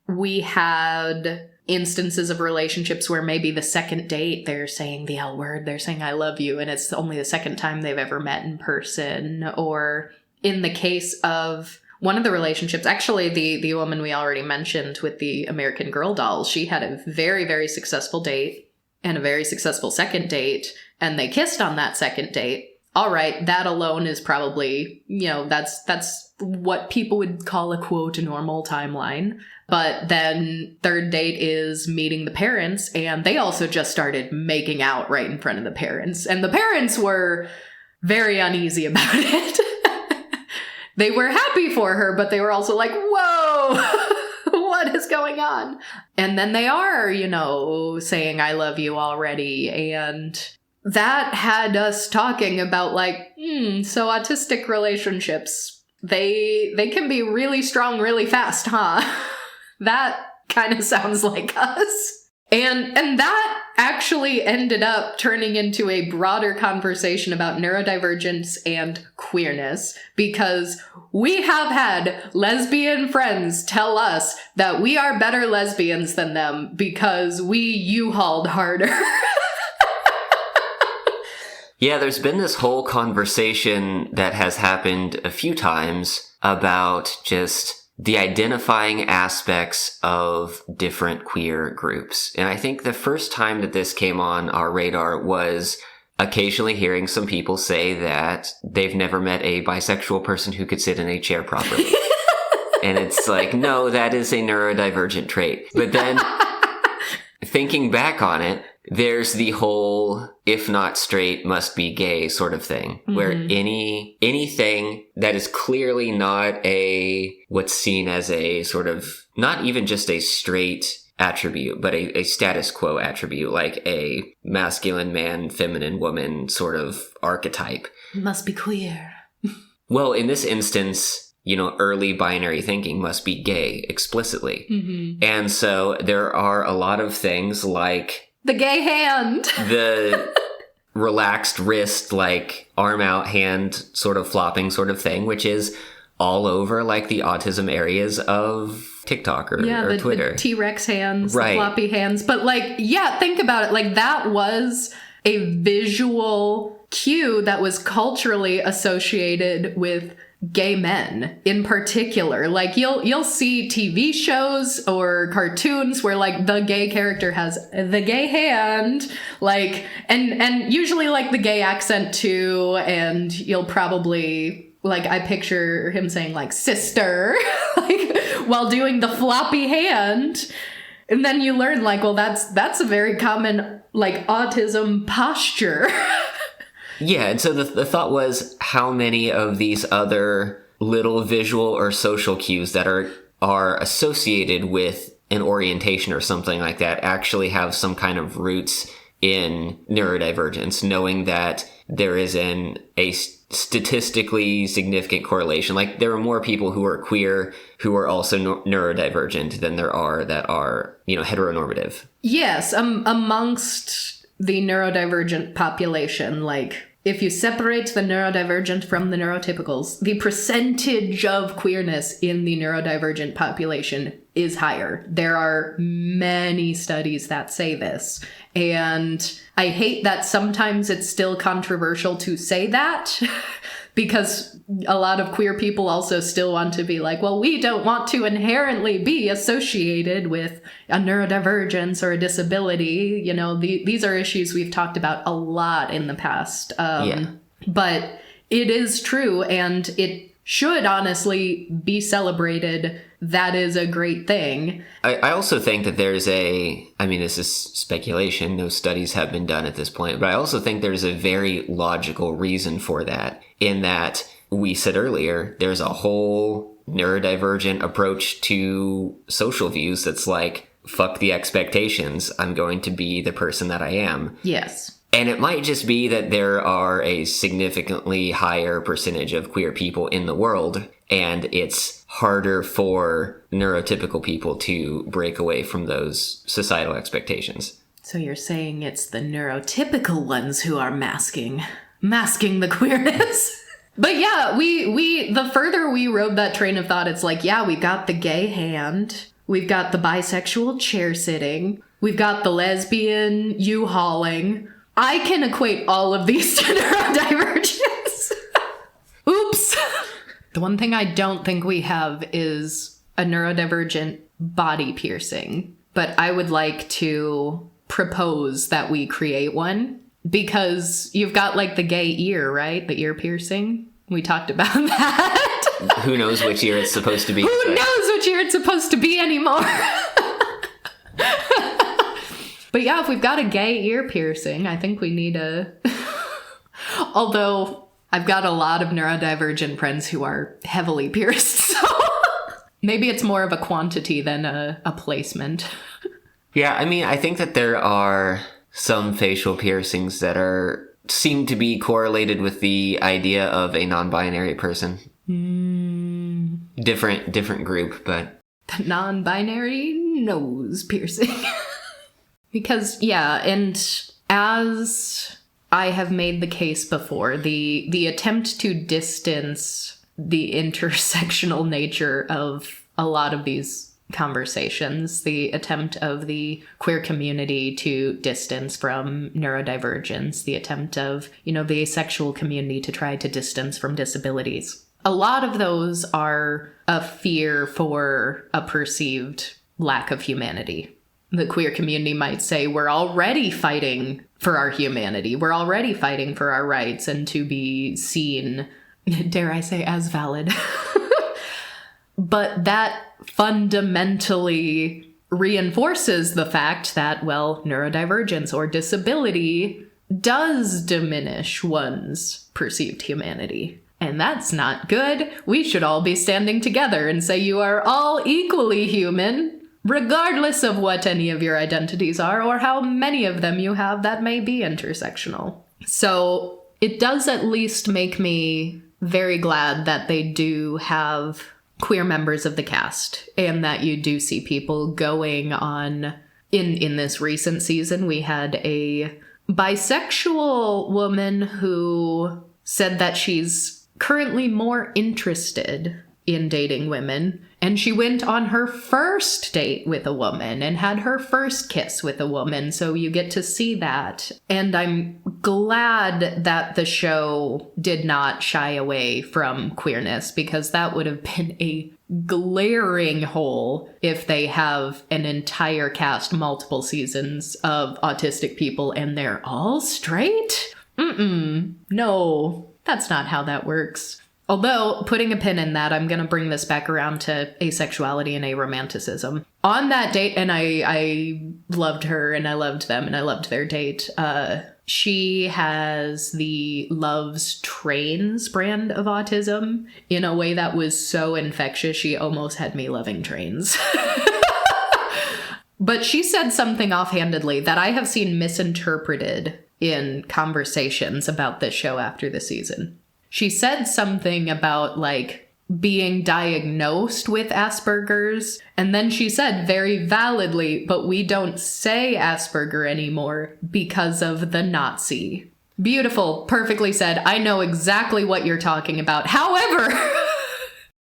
We had instances of relationships where maybe the second date they're saying the L word, they're saying I love you, and it's only the second time they've ever met in person. Or in the case of one of the relationships, actually the woman we already mentioned with the American Girl doll, she had a very, very successful date and a very successful second date, and they kissed on that second date. All right, that alone is probably, you know, that's what people would call a quote normal timeline. But then third date is meeting the parents, and they also just started making out right in front of the parents. And the parents were very uneasy about it. They were happy for her, but they were also like, whoa, what is going on? And then they are, you know, saying I love you already. And that had us talking about, like, so autistic relationships, they can be really strong really fast, huh? That kind of sounds like us. And that actually ended up turning into a broader conversation about neurodivergence and queerness, because we have had lesbian friends tell us that we are better lesbians than them because we U-hauled harder. Yeah, there's been this whole conversation that has happened a few times about just the identifying aspects of different queer groups. And I think the first time that this came on our radar was occasionally hearing some people say that they've never met a bisexual person who could sit in a chair properly. And it's like, no, that is a neurodivergent trait. But then thinking back on it, there's the whole if not straight must be gay sort of thing, where anything that is clearly not what's seen as a sort of not even just a straight attribute, but a status quo attribute, like a masculine man, feminine woman sort of archetype. Must be queer. Well, in this instance, you know, early binary thinking must be gay explicitly. Mm-hmm. And so there are a lot of things like the gay hand. The relaxed wrist, like arm out hand sort of flopping sort of thing, which is all over like the autism areas of TikTok or Twitter. The T-Rex hands, right. The floppy hands. But like, yeah, think about it. Like that was a visual cue that was culturally associated with gay men in particular. Like you'll see TV shows or cartoons where like the gay character has the gay hand, like and usually like the gay accent too, and you'll probably like I picture him saying like sister like while doing the floppy hand. And then you learn, like, well, that's a very common, like, autism posture. Yeah, and so the thought was how many of these other little visual or social cues that are associated with an orientation or something like that actually have some kind of roots in neurodivergence, knowing that there is a statistically significant correlation. Like, there are more people who are queer who are also neurodivergent than there are that are, heteronormative. Yes, amongst the neurodivergent population, like, if you separate the neurodivergent from the neurotypicals, the percentage of queerness in the neurodivergent population is higher. There are many studies that say this. And I hate that sometimes it's still controversial to say that because a lot of queer people also still want to be like, well, we don't want to inherently be associated with a neurodivergence or a disability. These are issues we've talked about a lot in the past. But it is true, and it should honestly be celebrated. That is a great thing. I also think that there's this is speculation, no studies have been done at this point, but I also think there's a very logical reason for that, in that we said earlier, there's a whole neurodivergent approach to social views that's like, fuck the expectations, I'm going to be the person that I am. Yes. And it might just be that there are a significantly higher percentage of queer people in the world, and it's harder for neurotypical people to break away from those societal expectations. So you're saying it's the neurotypical ones who are masking the queerness? But yeah, we the further we rode that train of thought, it's like, yeah, we've got the gay hand, we've got the bisexual chair sitting, we've got the lesbian U-hauling. I can equate all of these to neurodivergence. Oops. The one thing I don't think we have is a neurodivergent body piercing, but I would like to propose that we create one, because you've got like the gay ear, right? The ear piercing. We talked about that. Who knows which ear it's supposed to be? Who knows which ear it's supposed to be anymore? But yeah, if we've got a gay ear piercing, I think we need a... Although I've got a lot of neurodivergent friends who are heavily pierced, so maybe it's more of a quantity than a placement. Yeah, I think that there are some facial piercings that seem to be correlated with the idea of a non-binary person. Different group, but... The non-binary nose piercing. Because, yeah, and as I have made the case before, the attempt to distance the intersectional nature of a lot of these conversations, the attempt of the queer community to distance from neurodivergence, the attempt of, the asexual community to try to distance from disabilities. A lot of those are a fear for a perceived lack of humanity. The queer community might say, we're already fighting for our humanity. We're already fighting for our rights and to be seen, dare I say, as valid. But that fundamentally reinforces the fact that, well, neurodivergence or disability does diminish one's perceived humanity. And that's not good. We should all be standing together and say you are all equally human, regardless of what any of your identities are or how many of them you have that may be intersectional. So it does at least make me very glad that they do have queer members of the cast, and that you do see people going on. In this recent season, we had a bisexual woman who said that she's currently more interested in dating women, and she went on her first date with a woman and had her first kiss with a woman, so you get to see that. And I'm glad that the show did not shy away from queerness, because that would have been a glaring hole if they have an entire cast, multiple seasons of autistic people and they're all straight. No, that's not how that works. Although, putting a pin in that, I'm going to bring this back around to asexuality and aromanticism. On that date, and I loved her, and I loved them, and I loved their date, she has the Loves Trains brand of autism in a way that was so infectious, she almost had me loving trains. But she said something offhandedly that I have seen misinterpreted in conversations about this show after the season. She said something about, like, being diagnosed with Asperger's, and then she said very validly, but we don't say Asperger anymore because of the Nazi. Beautiful, perfectly said. I know exactly what you're talking about. However,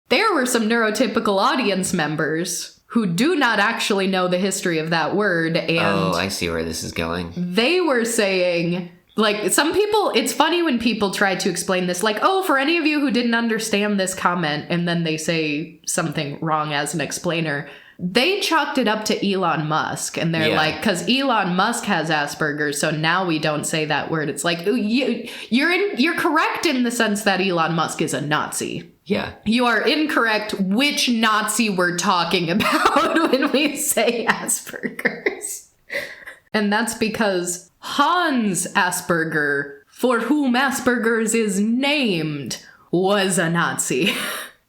there were some neurotypical audience members who do not actually know the history of that word, and oh, I see where this is going. They were saying, like, some people, it's funny when people try to explain this, like, oh, for any of you who didn't understand this comment, and then they say something wrong as an explainer, they chalked it up to Elon Musk, and they're like, because Elon Musk has Asperger's, so now we don't say that word. It's like, you're correct in the sense that Elon Musk is a Nazi. Yeah. You are incorrect which Nazi we're talking about when we say Asperger's. And that's because Hans Asperger, for whom Asperger's is named, was a Nazi.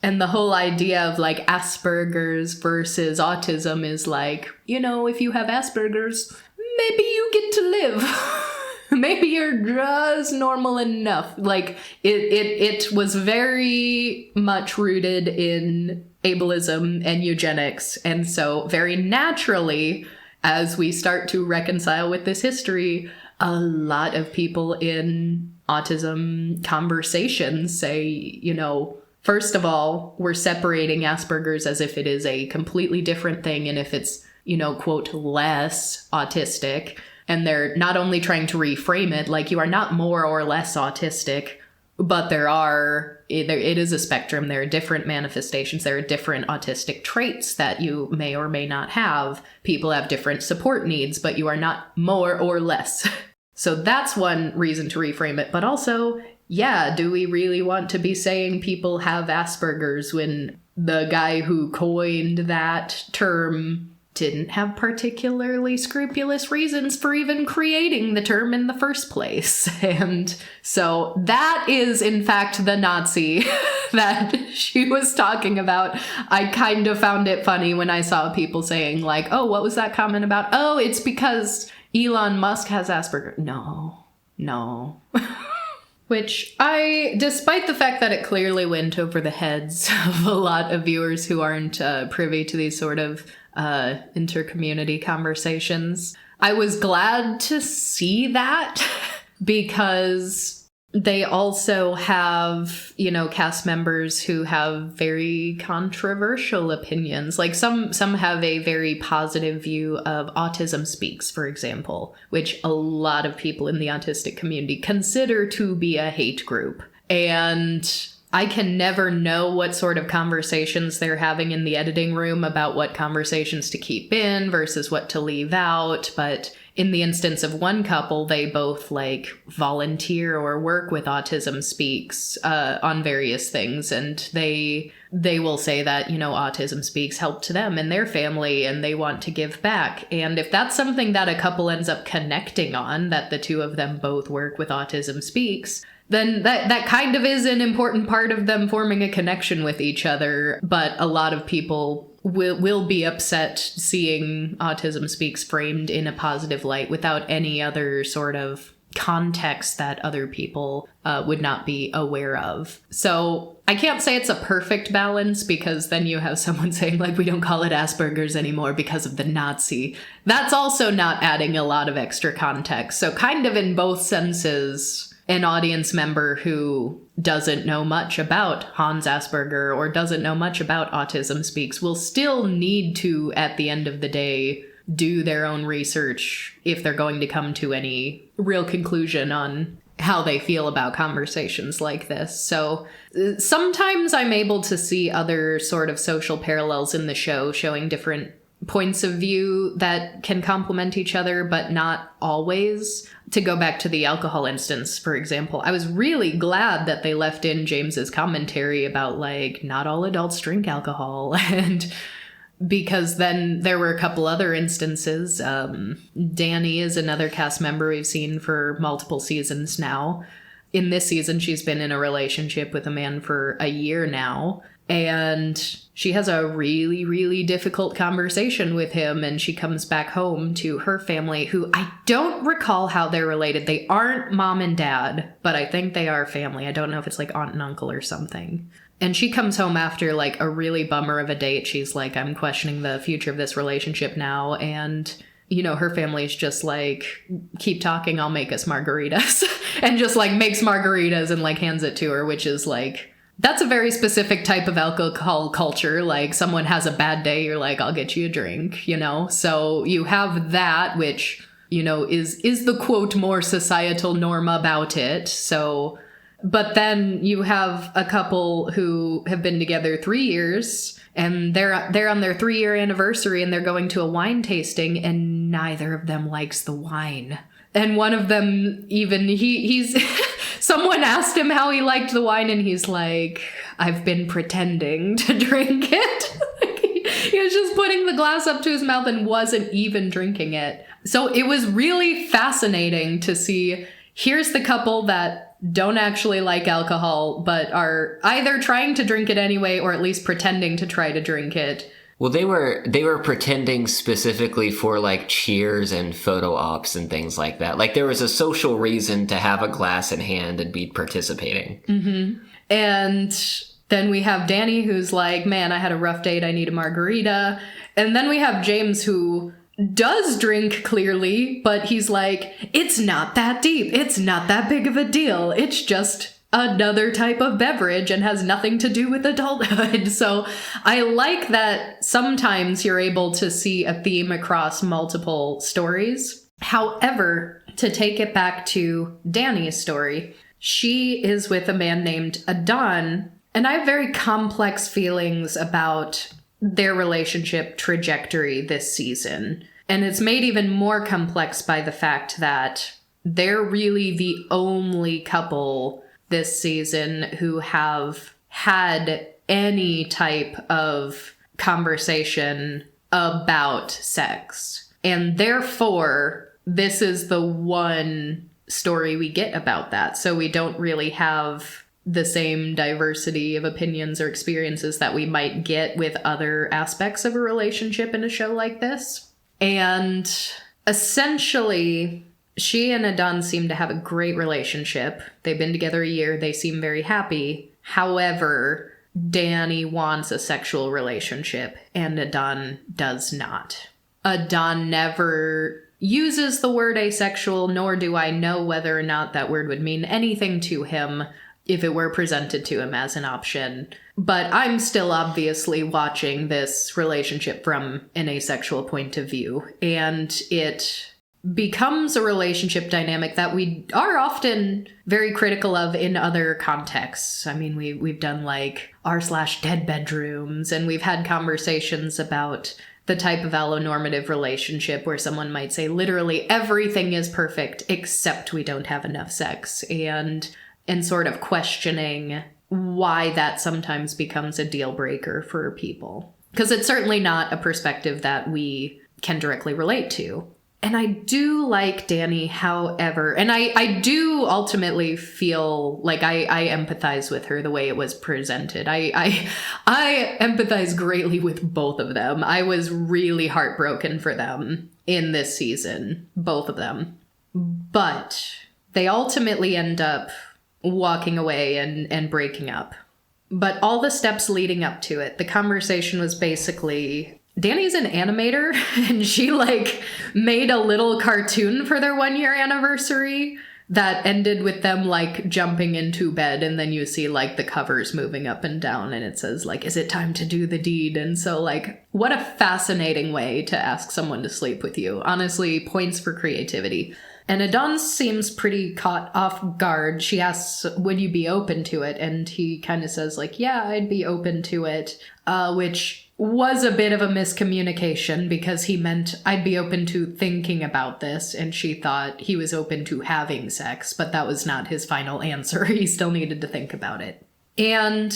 And the whole idea of, like, Asperger's versus autism is like, you know, if you have Asperger's, maybe you get to live. Maybe you're just normal enough. Like, it was very much rooted in ableism and eugenics. And so very naturally, as we start to reconcile with this history, a lot of people in autism conversations say, you know, first of all, we're separating Asperger's as if it is a completely different thing. And if it's, you know, quote, less autistic. And they're not only trying to reframe it, like, you are not more or less autistic, but it is a spectrum. There are different manifestations. There are different autistic traits that you may or may not have. People have different support needs, but you are not more or less. So that's one reason to reframe it. But also, yeah, do we really want to be saying people have Asperger's when the guy who coined that term didn't have particularly scrupulous reasons for even creating the term in the first place? And so that is, in fact, the Nazi that she was talking about. I kind of found it funny when I saw people saying, like, oh, what was that comment about? Oh, it's because Elon Musk has Asperger. No. Which despite the fact that it clearly went over the heads of a lot of viewers who aren't privy to these sort of inter-community conversations, I was glad to see that because they also have, you know, cast members who have very controversial opinions. Like some have a very positive view of Autism Speaks, for example, which a lot of people in the autistic community consider to be a hate group. And I can never know what sort of conversations they're having in the editing room about what conversations to keep in versus what to leave out. But in the instance of one couple, they both like volunteer or work with Autism Speaks on various things. And they will say that, you know, Autism Speaks helped to them and their family and they want to give back. And if that's something that a couple ends up connecting on, that the two of them both work with Autism Speaks, then that kind of is an important part of them forming a connection with each other. But a lot of people will be upset seeing Autism Speaks framed in a positive light without any other sort of context that other people would not be aware of. So I can't say it's a perfect balance, because then you have someone saying, like, we don't call it Asperger's anymore because of the Nazi. That's also not adding a lot of extra context. So kind of in both senses, an audience member who doesn't know much about Hans Asperger or doesn't know much about Autism Speaks will still need to, at the end of the day, do their own research if they're going to come to any real conclusion on how they feel about conversations like this. So sometimes I'm able to see other sort of social parallels in the show, showing different points of view that can complement each other, but not always. To go back to the alcohol instance, for example, I was really glad that they left in James's commentary about, like, not all adults drink alcohol. And because then there were a couple other instances. Danny is another cast member we've seen for multiple seasons now. In this season, she's been in a relationship with a man for a year now. And she has a really, really difficult conversation with him, and she comes back home to her family, who I don't recall how they're related. They aren't mom and dad, but I think they are family. I don't know if it's like aunt and uncle or something. And she comes home after like a really bummer of a date. She's like, I'm questioning the future of this relationship now. And, you know, her family's just like, keep talking, I'll make us margaritas. And just like makes margaritas and like hands it to her, which is like, that's a very specific type of alcohol culture. Like, someone has a bad day, you're like, I'll get you a drink, you know? So you have that, which, you know, is the quote more societal norm about it. So, but then you have a couple who have been together 3 years, and they're on their 3-year anniversary, and they're going to a wine tasting, and neither of them likes the wine. And one of them, even he's someone asked him how he liked the wine, and he's like, I've been pretending to drink it. He was just putting the glass up to his mouth and wasn't even drinking it. So it was really fascinating to see, here's the couple that don't actually like alcohol, but are either trying to drink it anyway, or at least pretending to try to drink it. Well, they were pretending specifically for like cheers and photo ops and things like that. Like, there was a social reason to have a glass in hand and be participating. Mm-hmm. And then we have Danny, who's like, man, I had a rough date, I need a margarita. And then we have James, who does drink clearly, but he's like, it's not that deep. It's not that big of a deal. It's just another type of beverage and has nothing to do with adulthood. So I like that sometimes you're able to see a theme across multiple stories. However, to take it back to Danny's story, she is with a man named Adon, and I have very complex feelings about their relationship trajectory this season. And it's made even more complex by the fact that they're really the only couple this season who have had any type of conversation about sex. And therefore, this is the one story we get about that. So we don't really have the same diversity of opinions or experiences that we might get with other aspects of a relationship in a show like this. And essentially, she and Adon seem to have a great relationship. They've been together a year. They seem very happy. However, Danny wants a sexual relationship, and Adon does not. Adon never uses the word asexual, nor do I know whether or not that word would mean anything to him if it were presented to him as an option. But I'm still obviously watching this relationship from an asexual point of view, and it becomes a relationship dynamic that we are often very critical of in other contexts. I mean, we've done like r/dead bedrooms, and we've had conversations about the type of allonormative relationship where someone might say literally everything is perfect except we don't have enough sex, and sort of questioning why that sometimes becomes a deal breaker for people. Because it's certainly not a perspective that we can directly relate to. And I do like Danny, however, and I do ultimately feel like I empathize with her the way it was presented. I empathize greatly with both of them. I was really heartbroken for them in this season, both of them. But they ultimately end up walking away and breaking up. But all the steps leading up to it, the conversation was basically, Danny's an animator, and she like made a little cartoon for their 1-year anniversary that ended with them like jumping into bed, and then you see like the covers moving up and down, and it says like, is it time to do the deed? And so like, what a fascinating way to ask someone to sleep with you. Honestly, points for creativity. And Adon seems pretty caught off guard. She asks, would you be open to it? And he kind of says like, yeah, I'd be open to it, which was a bit of a miscommunication because he meant I'd be open to thinking about this, and she thought he was open to having sex, but that was not his final answer. He still needed to think about it. And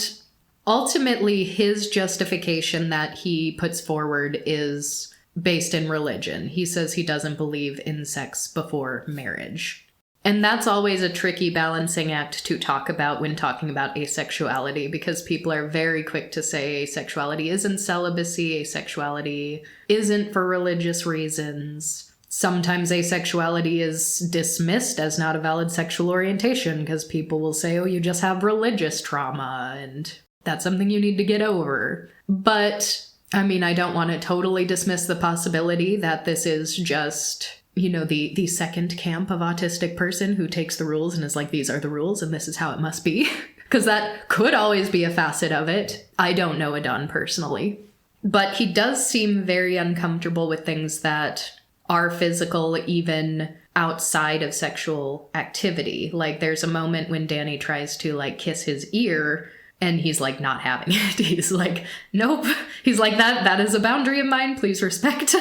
ultimately, his justification that he puts forward is based in religion. He says he doesn't believe in sex before marriage. And that's always a tricky balancing act to talk about when talking about asexuality, because people are very quick to say asexuality isn't celibacy, asexuality isn't for religious reasons. Sometimes asexuality is dismissed as not a valid sexual orientation because people will say, oh, you just have religious trauma and that's something you need to get over. But, I mean, I don't want to totally dismiss the possibility that this is just, you know, the second camp of autistic person who takes the rules and is like, these are the rules and this is how it must be. Because that could always be a facet of it. I don't know Adon personally. But he does seem very uncomfortable with things that are physical, even outside of sexual activity. Like, there's a moment when Danny tries to, like, kiss his ear, and he's, like, not having it. He's like, nope. He's like, that is a boundary of mine. Please respect.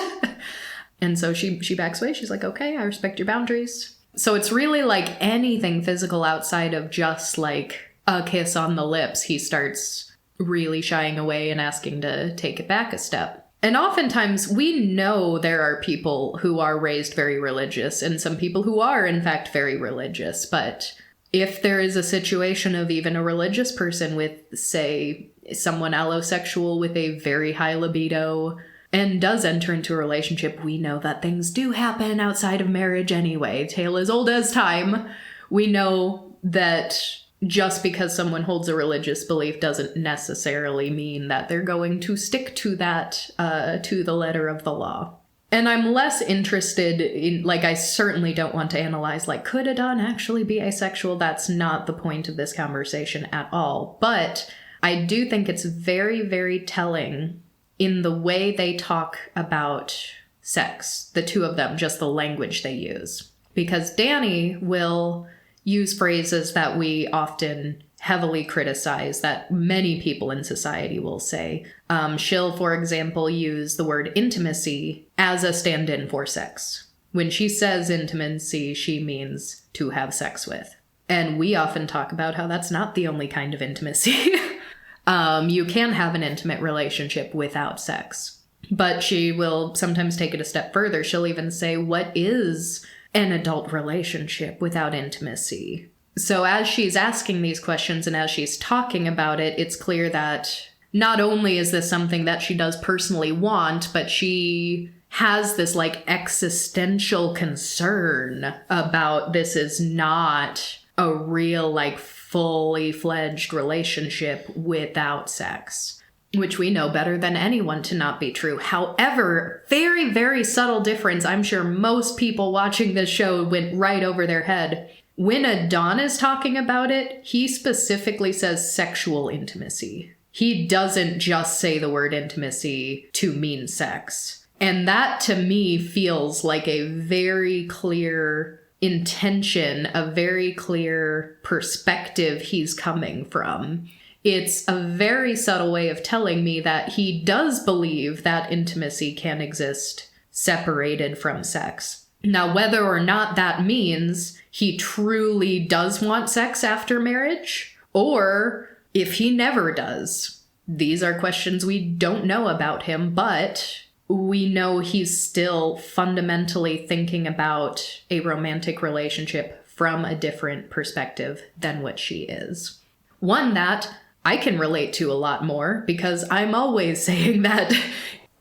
And so she backs away. She's like, okay, I respect your boundaries. So it's really like anything physical outside of just, like, a kiss on the lips. He starts really shying away and asking to take it back a step. And oftentimes we know there are people who are raised very religious and some people who are, in fact, very religious. But if there is a situation of even a religious person with, say, someone allosexual with a very high libido and does enter into a relationship, we know that things do happen outside of marriage anyway. Tale as old as time. We know that just because someone holds a religious belief doesn't necessarily mean that they're going to stick to that, to the letter of the law. And I'm less interested in, like, I certainly don't want to analyze, like, could Adon actually be asexual? That's not the point of this conversation at all. But I do think it's very, very telling in the way they talk about sex, the two of them, just the language they use. Because Danny will use phrases that we often heavily criticize, that many people in society will say. She'll, for example, use the word intimacy as a stand-in for sex. When she says intimacy, she means to have sex with. And we often talk about how that's not the only kind of intimacy. You can have an intimate relationship without sex. But she will sometimes take it a step further. She'll even say, what is an adult relationship without intimacy? So as she's asking these questions and as she's talking about it, it's clear that not only is this something that she does personally want, but she has this, like, existential concern about this is not a real, like, fully fledged relationship without sex, which we know better than anyone to not be true. However, very, very subtle difference. I'm sure most people watching this show went right over their head. When Adon is talking about it, he specifically says sexual intimacy. He doesn't just say the word intimacy to mean sex. And that, to me, feels like a very clear intention, a very clear perspective he's coming from. It's a very subtle way of telling me that he does believe that intimacy can exist separated from sex. Now, whether or not that means he truly does want sex after marriage, or if he never does, these are questions we don't know about him, but we know he's still fundamentally thinking about a romantic relationship from a different perspective than what she is. One that I can relate to a lot more, because I'm always saying that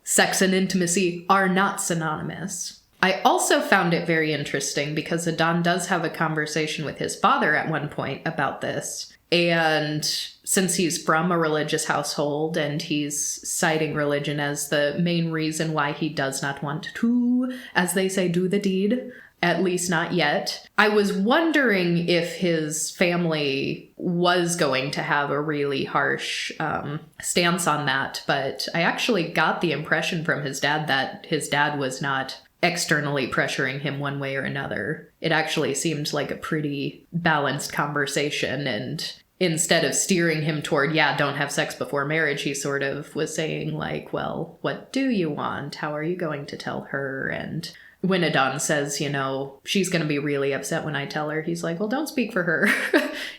sex and intimacy are not synonymous. I also found it very interesting because Adon does have a conversation with his father at one point about this. And since he's from a religious household and he's citing religion as the main reason why he does not want to, as they say, do the deed, at least not yet, I was wondering if his family was going to have a really harsh stance on that. But I actually got the impression from his dad that his dad was not externally pressuring him one way or another. It actually seemed like a pretty balanced conversation, and instead of steering him toward, don't have sex before marriage, he sort of was saying like, well, what do you want? How are you going to tell her? And when Adon says, she's going to be really upset when I tell her, he's like, well, don't speak for her.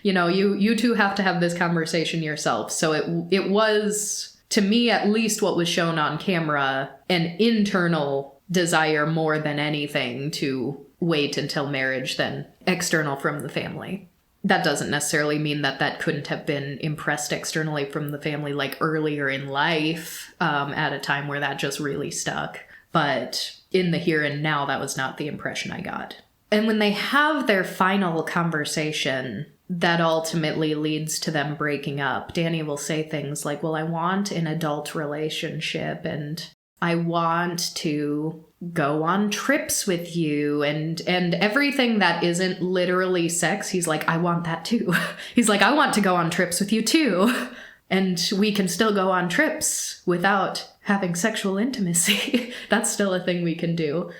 You two have to have this conversation yourself. So it was, to me, at least what was shown on camera, an internal desire more than anything to wait until marriage than external from the family. That doesn't necessarily mean that couldn't have been impressed externally from the family, like earlier in life, at a time where that just really stuck. But in the here and now, that was not the impression I got. And when they have their final conversation, that ultimately leads to them breaking up. Danny will say things like, well, I want an adult relationship, and I want to go on trips with you, and everything that isn't literally sex. He's like, I want that too. He's like, I want to go on trips with you too. And we can still go on trips without having sexual intimacy. That's still a thing we can do.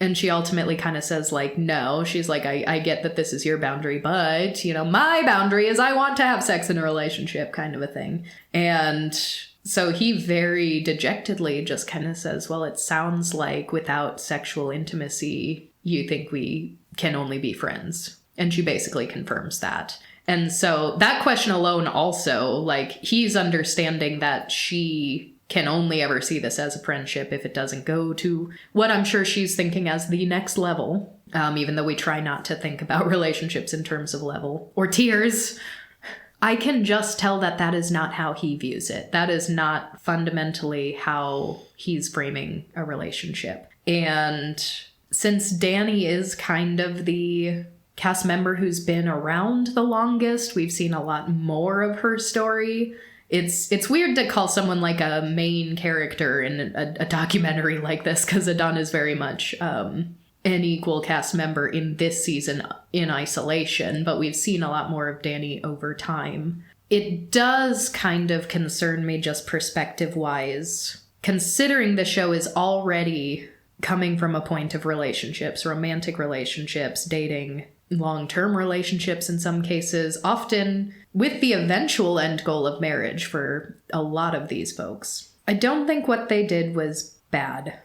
And she ultimately kind of says like, no. She's like, I get that this is your boundary, but, my boundary is I want to have sex in a relationship, kind of a thing. And so he very dejectedly just kind of says, well, it sounds like without sexual intimacy, you think we can only be friends. And she basically confirms that. And so that question alone also, like, he's understanding that she can only ever see this as a friendship if it doesn't go to what I'm sure she's thinking as the next level, even though we try not to think about relationships in terms of level or tiers. I can just tell that is not how he views it. That is not fundamentally how he's framing a relationship. And since Danny is kind of the cast member who's been around the longest, we've seen a lot more of her story. It's weird to call someone like a main character in a documentary like this, because Adon is very much an equal cast member in this season in isolation, but we've seen a lot more of Danny over time. It does kind of concern me just perspective-wise, considering the show is already coming from a point of relationships, romantic relationships, dating, long-term relationships in some cases, often with the eventual end goal of marriage for a lot of these folks. I don't think what they did was bad,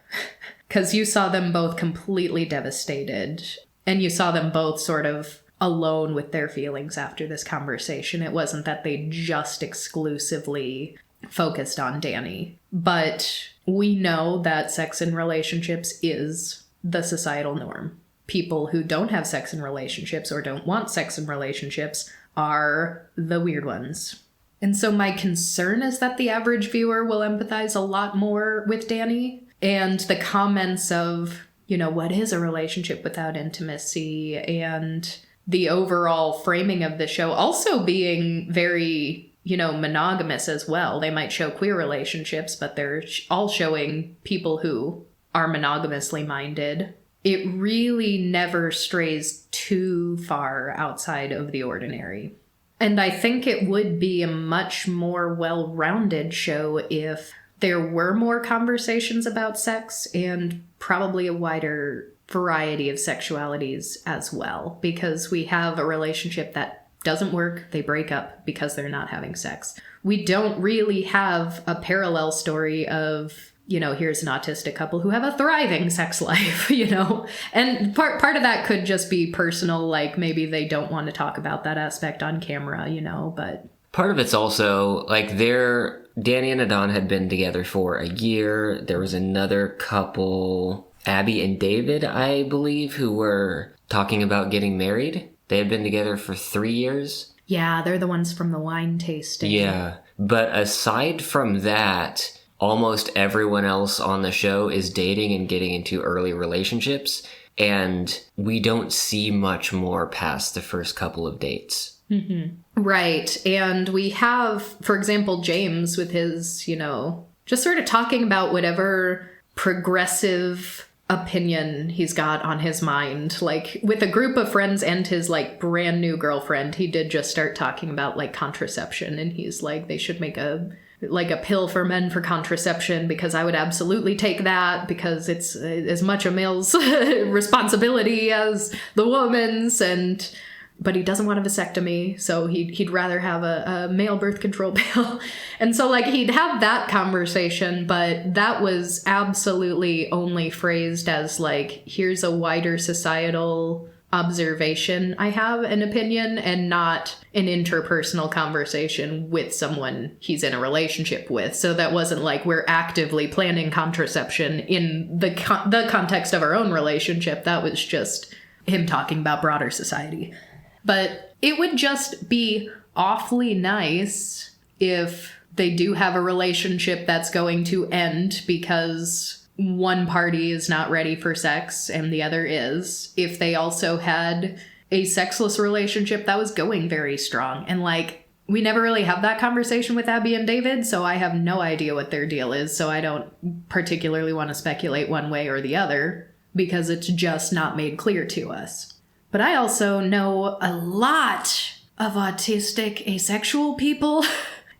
because you saw them both completely devastated, and you saw them both sort of alone with their feelings after this conversation. It wasn't that they just exclusively focused on Danny. But we know that sex in relationships is the societal norm. People who don't have sex in relationships or don't want sex in relationships are the weird ones. And so my concern is that the average viewer will empathize a lot more with Danny. And the comments of, what is a relationship without intimacy, and the overall framing of the show also being very, monogamous as well. They might show queer relationships, but they're all showing people who are monogamously minded. It really never strays too far outside of the ordinary. And I think it would be a much more well-rounded show if there were more conversations about sex and probably a wider variety of sexualities as well, because we have a relationship that doesn't work, they break up because they're not having sex. We don't really have a parallel story of, here's an autistic couple who have a thriving sex life, And part of that could just be personal, like maybe they don't want to talk about that aspect on camera, but... Part of it's also, like, Danny and Adon had been together for a year. There was another couple, Abby and David, I believe, who were talking about getting married. They had been together for 3 years. Yeah, they're the ones from the wine tasting. Yeah, but aside from that, almost everyone else on the show is dating and getting into early relationships, and we don't see much more past the first couple of dates. Mm-hmm. Right. And we have, for example, James with his, just sort of talking about whatever progressive opinion he's got on his mind. Like with a group of friends and his like brand new girlfriend, he did just start talking about like contraception, and he's like, they should make a pill for men for contraception, because I would absolutely take that, because it's as much a male's responsibility as the woman's. And but he doesn't want a vasectomy, so he'd rather have a male birth control pill. And so, like, he'd have that conversation, but that was absolutely only phrased as, like, here's a wider societal observation, I have an opinion, and not an interpersonal conversation with someone he's in a relationship with. So that wasn't like we're actively planning contraception in the context of our own relationship. That was just him talking about broader society. But it would just be awfully nice if they do have a relationship that's going to end because one party is not ready for sex and the other is, if they also had a sexless relationship that was going very strong. And, like, we never really have that conversation with Abby and David, so I have no idea what their deal is, so I don't particularly want to speculate one way or the other, because it's just not made clear to us. But I also know a lot of autistic asexual people.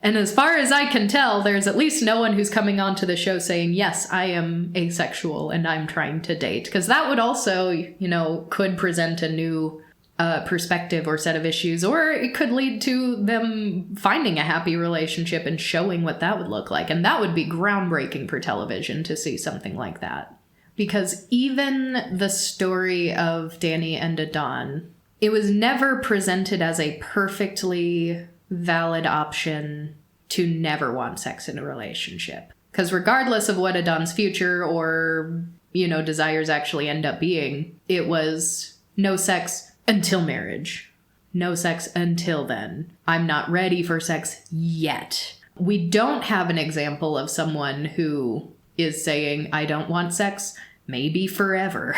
And as far as I can tell, there's at least no one who's coming onto the show saying, yes, I am asexual and I'm trying to date. Because that would also, you know, could present a new perspective or set of issues, or it could lead to them finding a happy relationship and showing what that would look like. And that would be groundbreaking for television to see something like that. Because even the story of Danny and Adon, it was never presented as a perfectly valid option to never want sex in a relationship. Because regardless of what Adon's future or, you know, desires actually end up being, it was no sex until marriage. No sex until then. I'm not ready for sex yet. We don't have an example of someone who is saying, I don't want sex, maybe forever.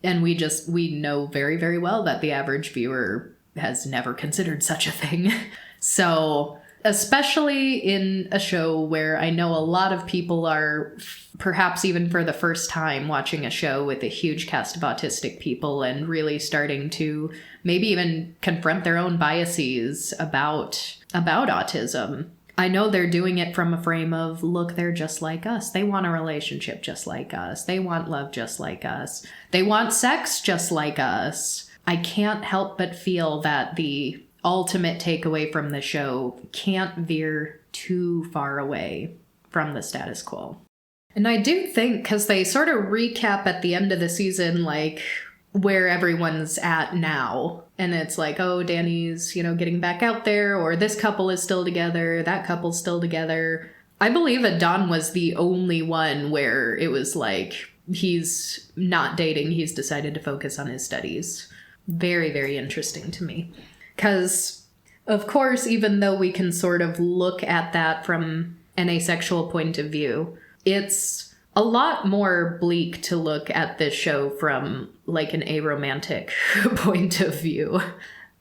And we know very, very well that the average viewer has never considered such a thing. So, especially in a show where I know a lot of people are, perhaps even for the first time, watching a show with a huge cast of autistic people and really starting to maybe even confront their own biases about autism. I know they're doing it from a frame of, look, they're just like us. They want a relationship just like us. They want love just like us. They want sex just like us. I can't help but feel that the ultimate takeaway from the show can't veer too far away from the status quo. And I do think, because they sort of recap at the end of the season, like, where everyone's at now. And it's like, oh, Danny's, you know, getting back out there, or this couple is still together, that couple's still together. I believe Adon was the only one where it was like, he's not dating, he's decided to focus on his studies. Very, very interesting to me. Because, of course, even though we can sort of look at that from an asexual point of view, it's a lot more bleak to look at this show from, like, an aromantic point of view.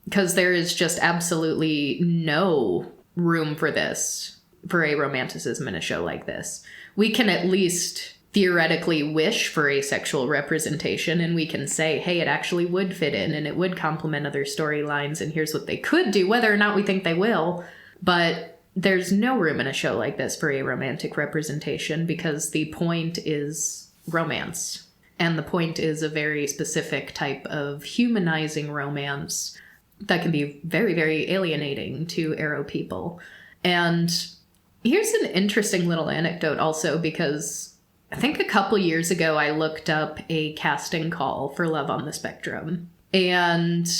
Because there is just absolutely no room for this, for aromanticism in a show like this. We can at least theoretically wish for asexual representation, and we can say, hey, it actually would fit in and it would complement other storylines, and here's what they could do, whether or not we think they will. But there's no room in a show like this for aromantic representation, because the point is romance. And the point is a very specific type of humanizing romance that can be very, very alienating to aro people. And here's an interesting little anecdote also, because I think a couple years ago, I looked up a casting call for Love on the Spectrum. And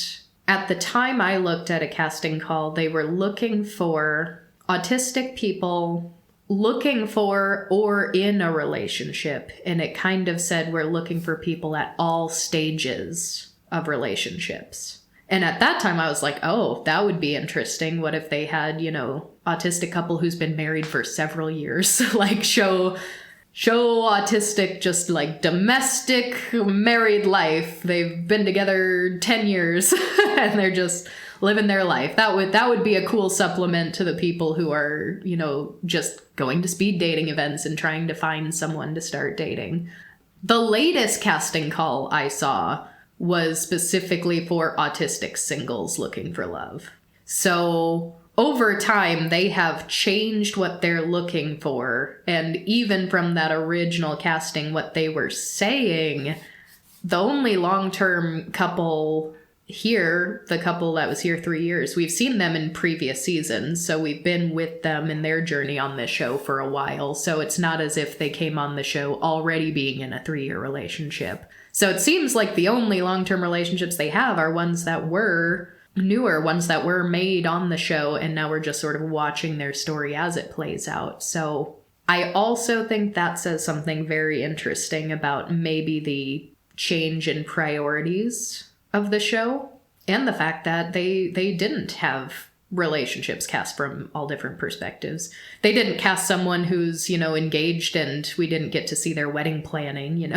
at the time I looked at a casting call, they were looking for autistic people looking for or in a relationship. And it kind of said we're looking for people at all stages of relationships. And at that time I was like, oh, that would be interesting. What if they had, you know, autistic couple who's been married for several years, like show autistic, just like domestic married life. They've been together 10 years and they're just living their life. That would be a cool supplement to the people who are, you know, just going to speed dating events and trying to find someone to start dating. The latest casting call I saw was specifically for autistic singles looking for love. So over time, they have changed what they're looking for. And even from that original casting, what they were saying, the only long-term couple here, the couple that was here 3 years, we've seen them in previous seasons. So we've been with them in their journey on this show for a while. So it's not as if they came on the show already being in a 3-year relationship. So it seems like the only long-term relationships they have are ones that were newer, ones that were made on the show, and now we're just sort of watching their story as it plays out. So I also think that says something very interesting about maybe the change in priorities of the show, and the fact that they didn't have relationships cast from all different perspectives. They didn't cast someone who's, engaged and we didn't get to see their wedding planning,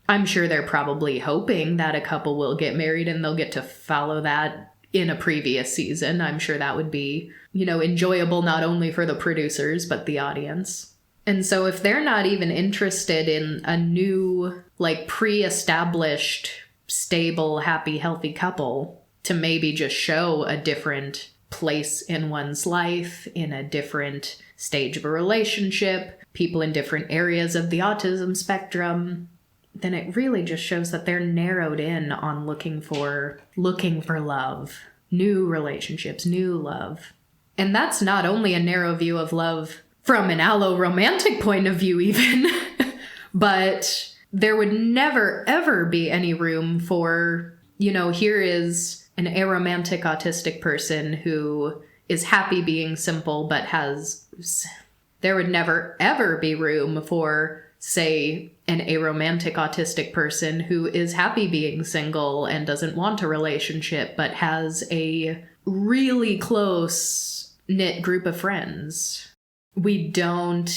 I'm sure they're probably hoping that a couple will get married and they'll get to follow that in a previous season. I'm sure that would be, enjoyable not only for the producers, but the audience. And so if they're not even interested in a new, pre-established, stable, happy, healthy couple to maybe just show a different place in one's life, in a different stage of a relationship, people in different areas of the autism spectrum, then it really just shows that they're narrowed in on looking for love, new relationships, new love. And that's not only a narrow view of love from an allo-romantic point of view even, but there would never, ever be any room for, here is an aromantic autistic person who is happy being simple, but there would never, ever be room for, say, an aromantic autistic person who is happy being single and doesn't want a relationship, but has a really close-knit group of friends. We don't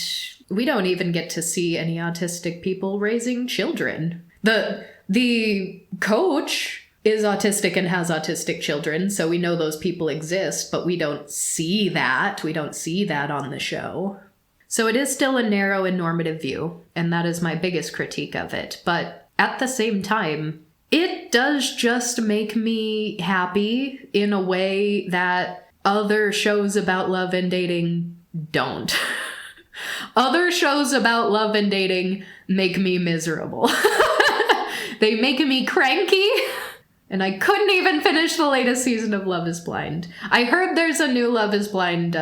even get to see any autistic people raising children. The coach is autistic and has autistic children, so we know those people exist, but we don't see that. We don't see that on the show. So it is still a narrow and normative view, and that is my biggest critique of it. But at the same time, it does just make me happy in a way that other shows about love and dating don't. Other shows about love and dating make me miserable. They make me cranky. And I couldn't even finish the latest season of Love is Blind. I heard there's a new Love is Blind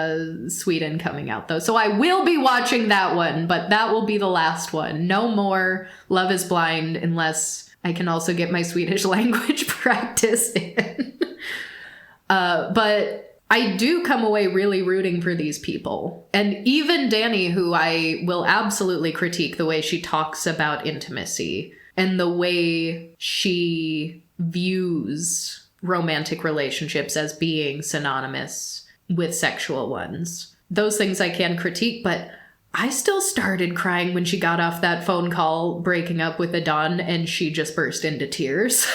Sweden coming out, though. So I will be watching that one, but that will be the last one. No more Love is Blind unless I can also get my Swedish language practice in. But I do come away really rooting for these people. And even Danny, who I will absolutely critique the way she talks about intimacy and the way she views romantic relationships as being synonymous with sexual ones. Those things I can critique, but I still started crying when she got off that phone call breaking up with Adon and she just burst into tears.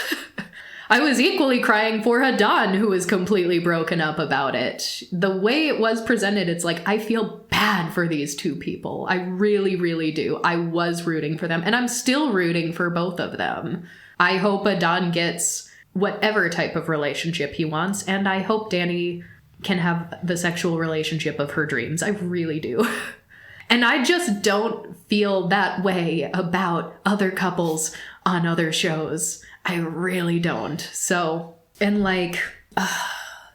I was equally crying for Adon, who was completely broken up about it. The way it was presented, it's like, I feel bad for these two people. I really, really do. I was rooting for them, and I'm still rooting for both of them. I hope Adon gets whatever type of relationship he wants, and I hope Danny can have the sexual relationship of her dreams. I really do. And I just don't feel that way about other couples on other shows. I really don't. So, and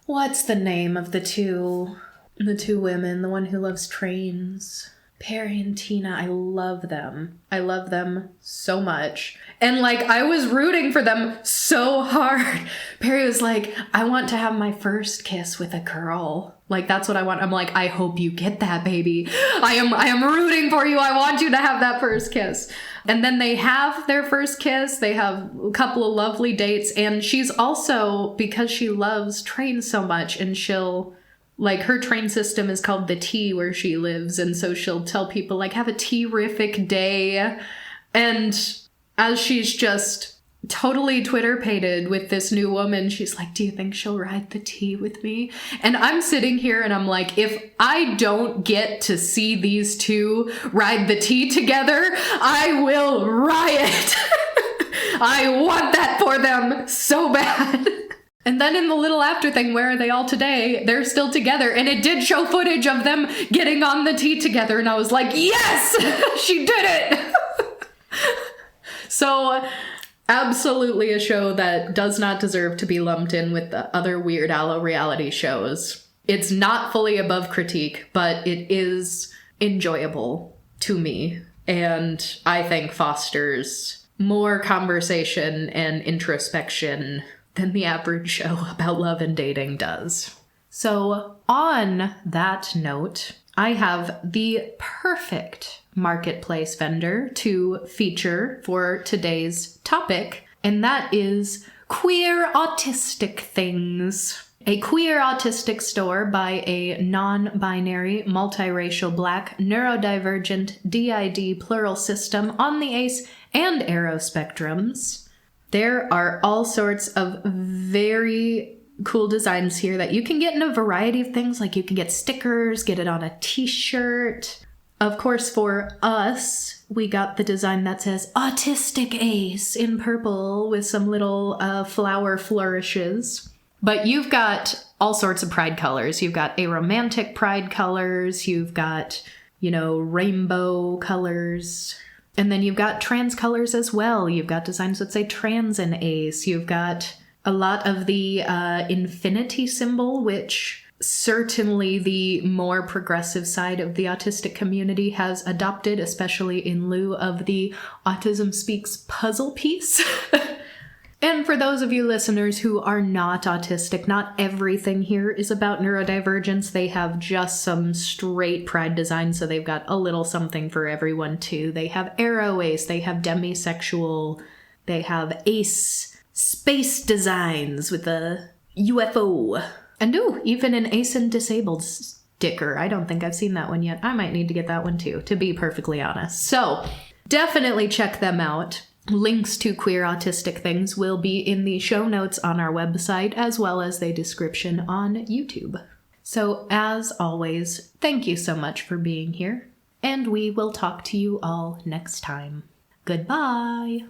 what's the name of the two women, the one who loves trains? Perry and Tina, I love them. I love them so much. And I was rooting for them so hard. Perry was like, I want to have my first kiss with a girl. That's what I want. I'm like, I hope you get that, baby. I am rooting for you. I want you to have that first kiss. And then they have their first kiss. They have a couple of lovely dates. And she's also, because she loves trains so much, and she'll, her train system is called the T where she lives. And so she'll tell people, have a T-rific day. And as she's just totally Twitter-pated with this new woman, she's like, do you think she'll ride the T with me? And I'm sitting here and I'm like, if I don't get to see these two ride the T together, I will riot. I want that for them so bad. And then in the little after thing, where are they all today? They're still together. And it did show footage of them getting on the T together. And I was like, yes, she did it. So Absolutely a show that does not deserve to be lumped in with the other Weird Al reality shows. It's not fully above critique, but it is enjoyable to me, and I think fosters more conversation and introspection than the average show about love and dating does. So on that note, I have the perfect marketplace vendor to feature for today's topic, and that is queer autistic things. A queer autistic store by a non-binary, multiracial, black, neurodivergent, DID plural system on the ACE and ARO spectrums. There are all sorts of very cool designs here that you can get in a variety of things, like you can get stickers, get it on a t-shirt. Of course, for us, we got the design that says Autistic Ace in purple with some little flower flourishes. But you've got all sorts of pride colors. You've got aromantic pride colors. You've got, rainbow colors. And then you've got trans colors as well. You've got designs that say trans in Ace. You've got a lot of the infinity symbol, which certainly the more progressive side of the autistic community has adopted, especially in lieu of the Autism Speaks puzzle piece. And for those of you listeners who are not autistic, not everything here is about neurodivergence. They have just some straight pride design, so they've got a little something for everyone too. They have Arrow Ace, they have demisexual, they have Ace space designs with a UFO. And even an Ace and disabled sticker. I don't think I've seen that one yet. I might need to get that one too, to be perfectly honest. So definitely check them out. Links to queer autistic things will be in the show notes on our website, as well as the description on YouTube. So as always, thank you so much for being here, and we will talk to you all next time. Goodbye!